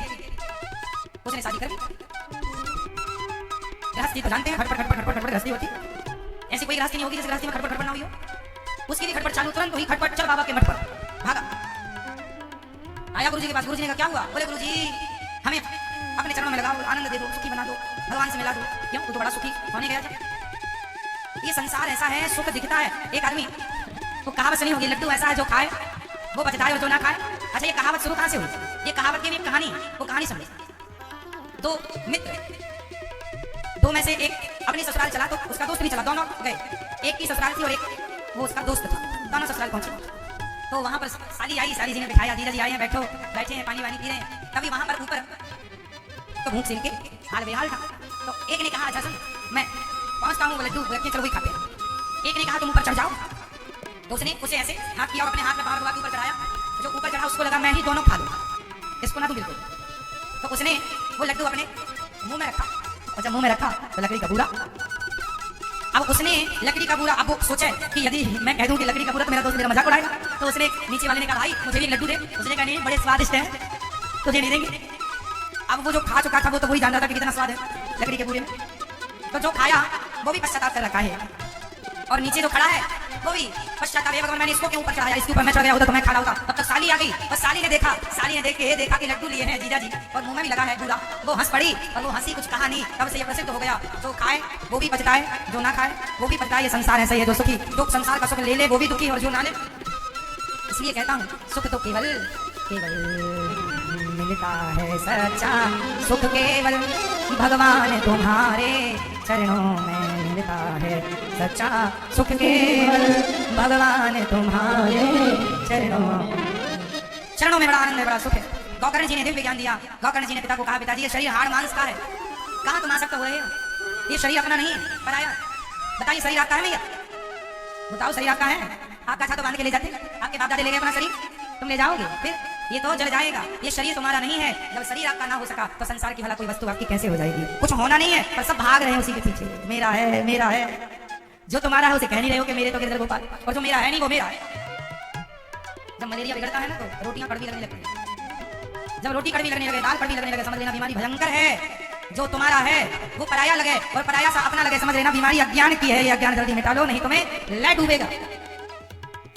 [SPEAKER 1] उसने शादी कर ली। गृहस्थी तो जानते हैं, खटपट खटपट खटपट खटपट गृहस्थी होती। ऐसी कोई गृहस्थी नहीं होगी जिस गृहस्थी में खटपट खटपट ना हुई हो। उसकी भी खटपट चालू, तुरंत हुई खटपट। चल बाबा के मठ पर भागा। आया गुरुजी के पास। गुरुजी ने कहा क्या हुआ? बोले गुरुजी हमें अपने चरणों में लगाओ, आनंद दे दो, सुखी बना दो, भगवान से मिला दो। क्यों? तू तो बड़ा सुखी होने गया था। ये संसार ऐसा है, सुख दिखता है। एक आदमी वो कहावत सुनी होगी, लड्डू ऐसा है जो खाए वो बचता है और जो ना खाए। अच्छा ये कहावत शुरू कहां से हुई? ये कहावत की भी एक कहानी, वो कहानी सुन। दो मित्र, दो में से एक अपनी ससुराल चला तो उसका दोस्त नहीं चला, दोनों गए। एक की ससुराल थी और एक वो उसका दोस्त था, दोनों ससुराल पहुंचे। तो वहां पर साली आई, साली जी ने बिठाया, जीजा जी आए हैं, बैठो, बैठे हैं, पानी वानी पी रहे हैं। तभी वहां पर ऊपर तो भूख सिंह के हाल बेहाल था। तो एक ने कहा अच्छा सुन, मैं पहुंचता हूँ लड्डू रखिए, चलो वही खाते हैं। एक ने कहा तुम ऊपर चढ़ जाओ। तो उसने उसे ऐसे हाथ किया और अपने हाथ में बाहर हुआ के ऊपर चढ़ाया। जो ऊपर चढ़ा उसको लगा मैं ही दोनों खा लूं, इसको ना दूं बिल्कुल। तो उसने वो लड्डू अपने मुंह में रखा, और जब मुंह में रखा तो लकड़ी का बूरा। अब उसने लकड़ी का बूरा, अब वो सोचा कि यदि मैं कह दूं कि लकड़ी का बूरा तो मेरा दोस्त मेरा मजाक उड़ाएगा। तो उसने नीचे वाले ने कहा भाई मुझे भी लड्डू दे। उसने कहा नहीं, बड़े स्वादिष्ट है, तुझे नहीं देंगे। अब वो जो खा चुका था वो तो वही जान रहा था कि कितना स्वाद है लकड़ी के बूरे में। तो जो खाया वो भी पश्चाताप कर रखा है, और नीचे जो खड़ा है वो भी पश्चाताप है, भगवान मैंने इसको क्यों ऊपर चढ़ाया, इसके ऊपर मैं चढ़ गया होता तो मैं खड़ा होता। तब तक साली आ गई, बस साली ने देखा, साली ने देखा कि लड्डू लिए हैं जीजा जी और मुंह में भी लगा है बूरा। वो हंस पड़ी और वो हंसी कुछ कहा नहीं। तब से ये प्रसिद्ध हो गया, जो खाए वो भी पछताए, जो ना खाए वो भी पछताए। ये संसार ऐसा ही है, जो सुखी जो संसार का सुख ले ले वो भी दुखी, और जो ना ले। इसलिए कहता हूँ सुख तो केवल मिलता है सच्चा, सुख केवल भगवान तुम्हारे चरणों में मिलता है सच्चा, सुख केवल भगवान तुम्हारे चरणों में बड़ा आनंद है, बड़ा सुख है। गौकर्ण जी ने दिव्य ज्ञान दिया। गौकर्ण जी ने पिता को कहा पिताजी ये शरीर हाड़ मांस का है, कहाँ तुम आ सकते हो रहे हो, ये शरीर अपना नहीं है, पराया। बताइए शरीर आपका है भैया, बताओ शरीर आपका है? आपका छातो बांध के ले जाते, आपके बाप दादे ले गए अपना शरीर, तुम ले जाओगे फिर ये तो जल जाएगा। ये शरीर तुम्हारा नहीं है। जब शरीर आपका ना हो सका तो संसार की भला कोई वस्तु आपकी कैसे हो जाएगी? कुछ होना नहीं है पर सब भाग रहे हैं उसी के पीछे, मेरा है मेरा है। जो तुम्हारा है उसे कह नहीं रहे हो कि मेरे तो गिरधर गोपाल, और जो मेरा है नहीं वो मेरा है। जब मलेरिया बिगड़ता है ना तो रोटियां कड़वी लगने लगती है। जब रोटी कड़वी लगने लगे, दाल कड़वी लगने लगे, समझ लेना बीमारी भयंकर है। जो तुम्हारा है वो पराया लगे और पराया सा अपना लगे, समझ लेना बीमारी अज्ञान की है। ये अज्ञान जल्दी मिटा लो नहीं तुम्हें ले डूबेगा।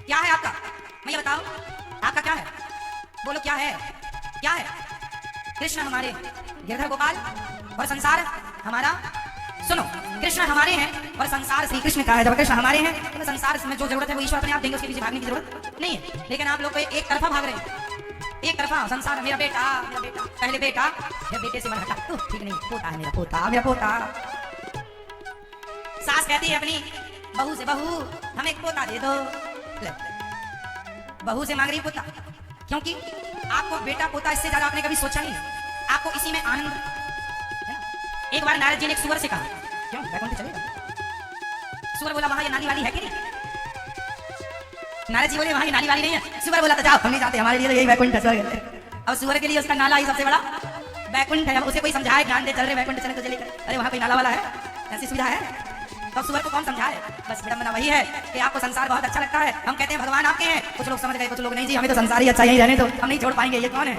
[SPEAKER 1] क्या है आपका, मैं ये बताओ आपका क्या है, बोलो क्या है? क्या है? कृष्ण हमारे गिरधर गोपाल और संसार हमारा। सुनो, कृष्ण हमारे हैं और संसार श्री कृष्ण का है। जब कृष्ण हमारे हैं तो संसार में जो जरूरत है वो ईश्वर अपने आप देंगे, उसके पीछे भागने की जरूरत नहीं है। लेकिन आप लोग एक तरफा भाग रहे हैं, एक तरफा संसार। मेरा बेटा पहले बेटा, फिर बेटे से मन हटा, ठीक नहीं, पोता है मेरा पोता, मेरा पोता। सास कहती है अपनी बहू से, बहू हमें एक पोता दे दो। बहू से मांग रही पोता, क्योंकि आपको बेटा पोता इससे ज्यादा आपने कभी सोचा नहीं, आपको इसी में आनंद है ना। एक बार नारद जी ने एक सुअर से कहा, क्यों वैकुंठ चलेगा? सुअर बोला वहां ये नाली वाली है कि नहीं? नारद जी बोले वहां ये नाली वाली नहीं है। सुअर बोला तो जाओ हम नहीं जाते, हमारे लिए तो यही वैकुंठ है, स्वर्ग है। अब सुअर के लिए उसका नाला ही सबसे बड़ा वैकुंठ है। अब उसे कोई समझाए, ज्ञान दे, चल रहे वैकुंठ चले तो चले, अरे वहां कोई नाला वाला है, ऐसी सुविधा है। तो सुअर को कौन समझाए? बस विडंबना वही है कि आपको संसार बहुत अच्छा लगता है। हम कहते हैं भगवान आपके हैं, कुछ लोग समझ गए, कुछ लोग नहीं जी, हमें तो संसार ही अच्छा, यही रहने तो हम नहीं छोड़ पाएंगे। ये कौन है?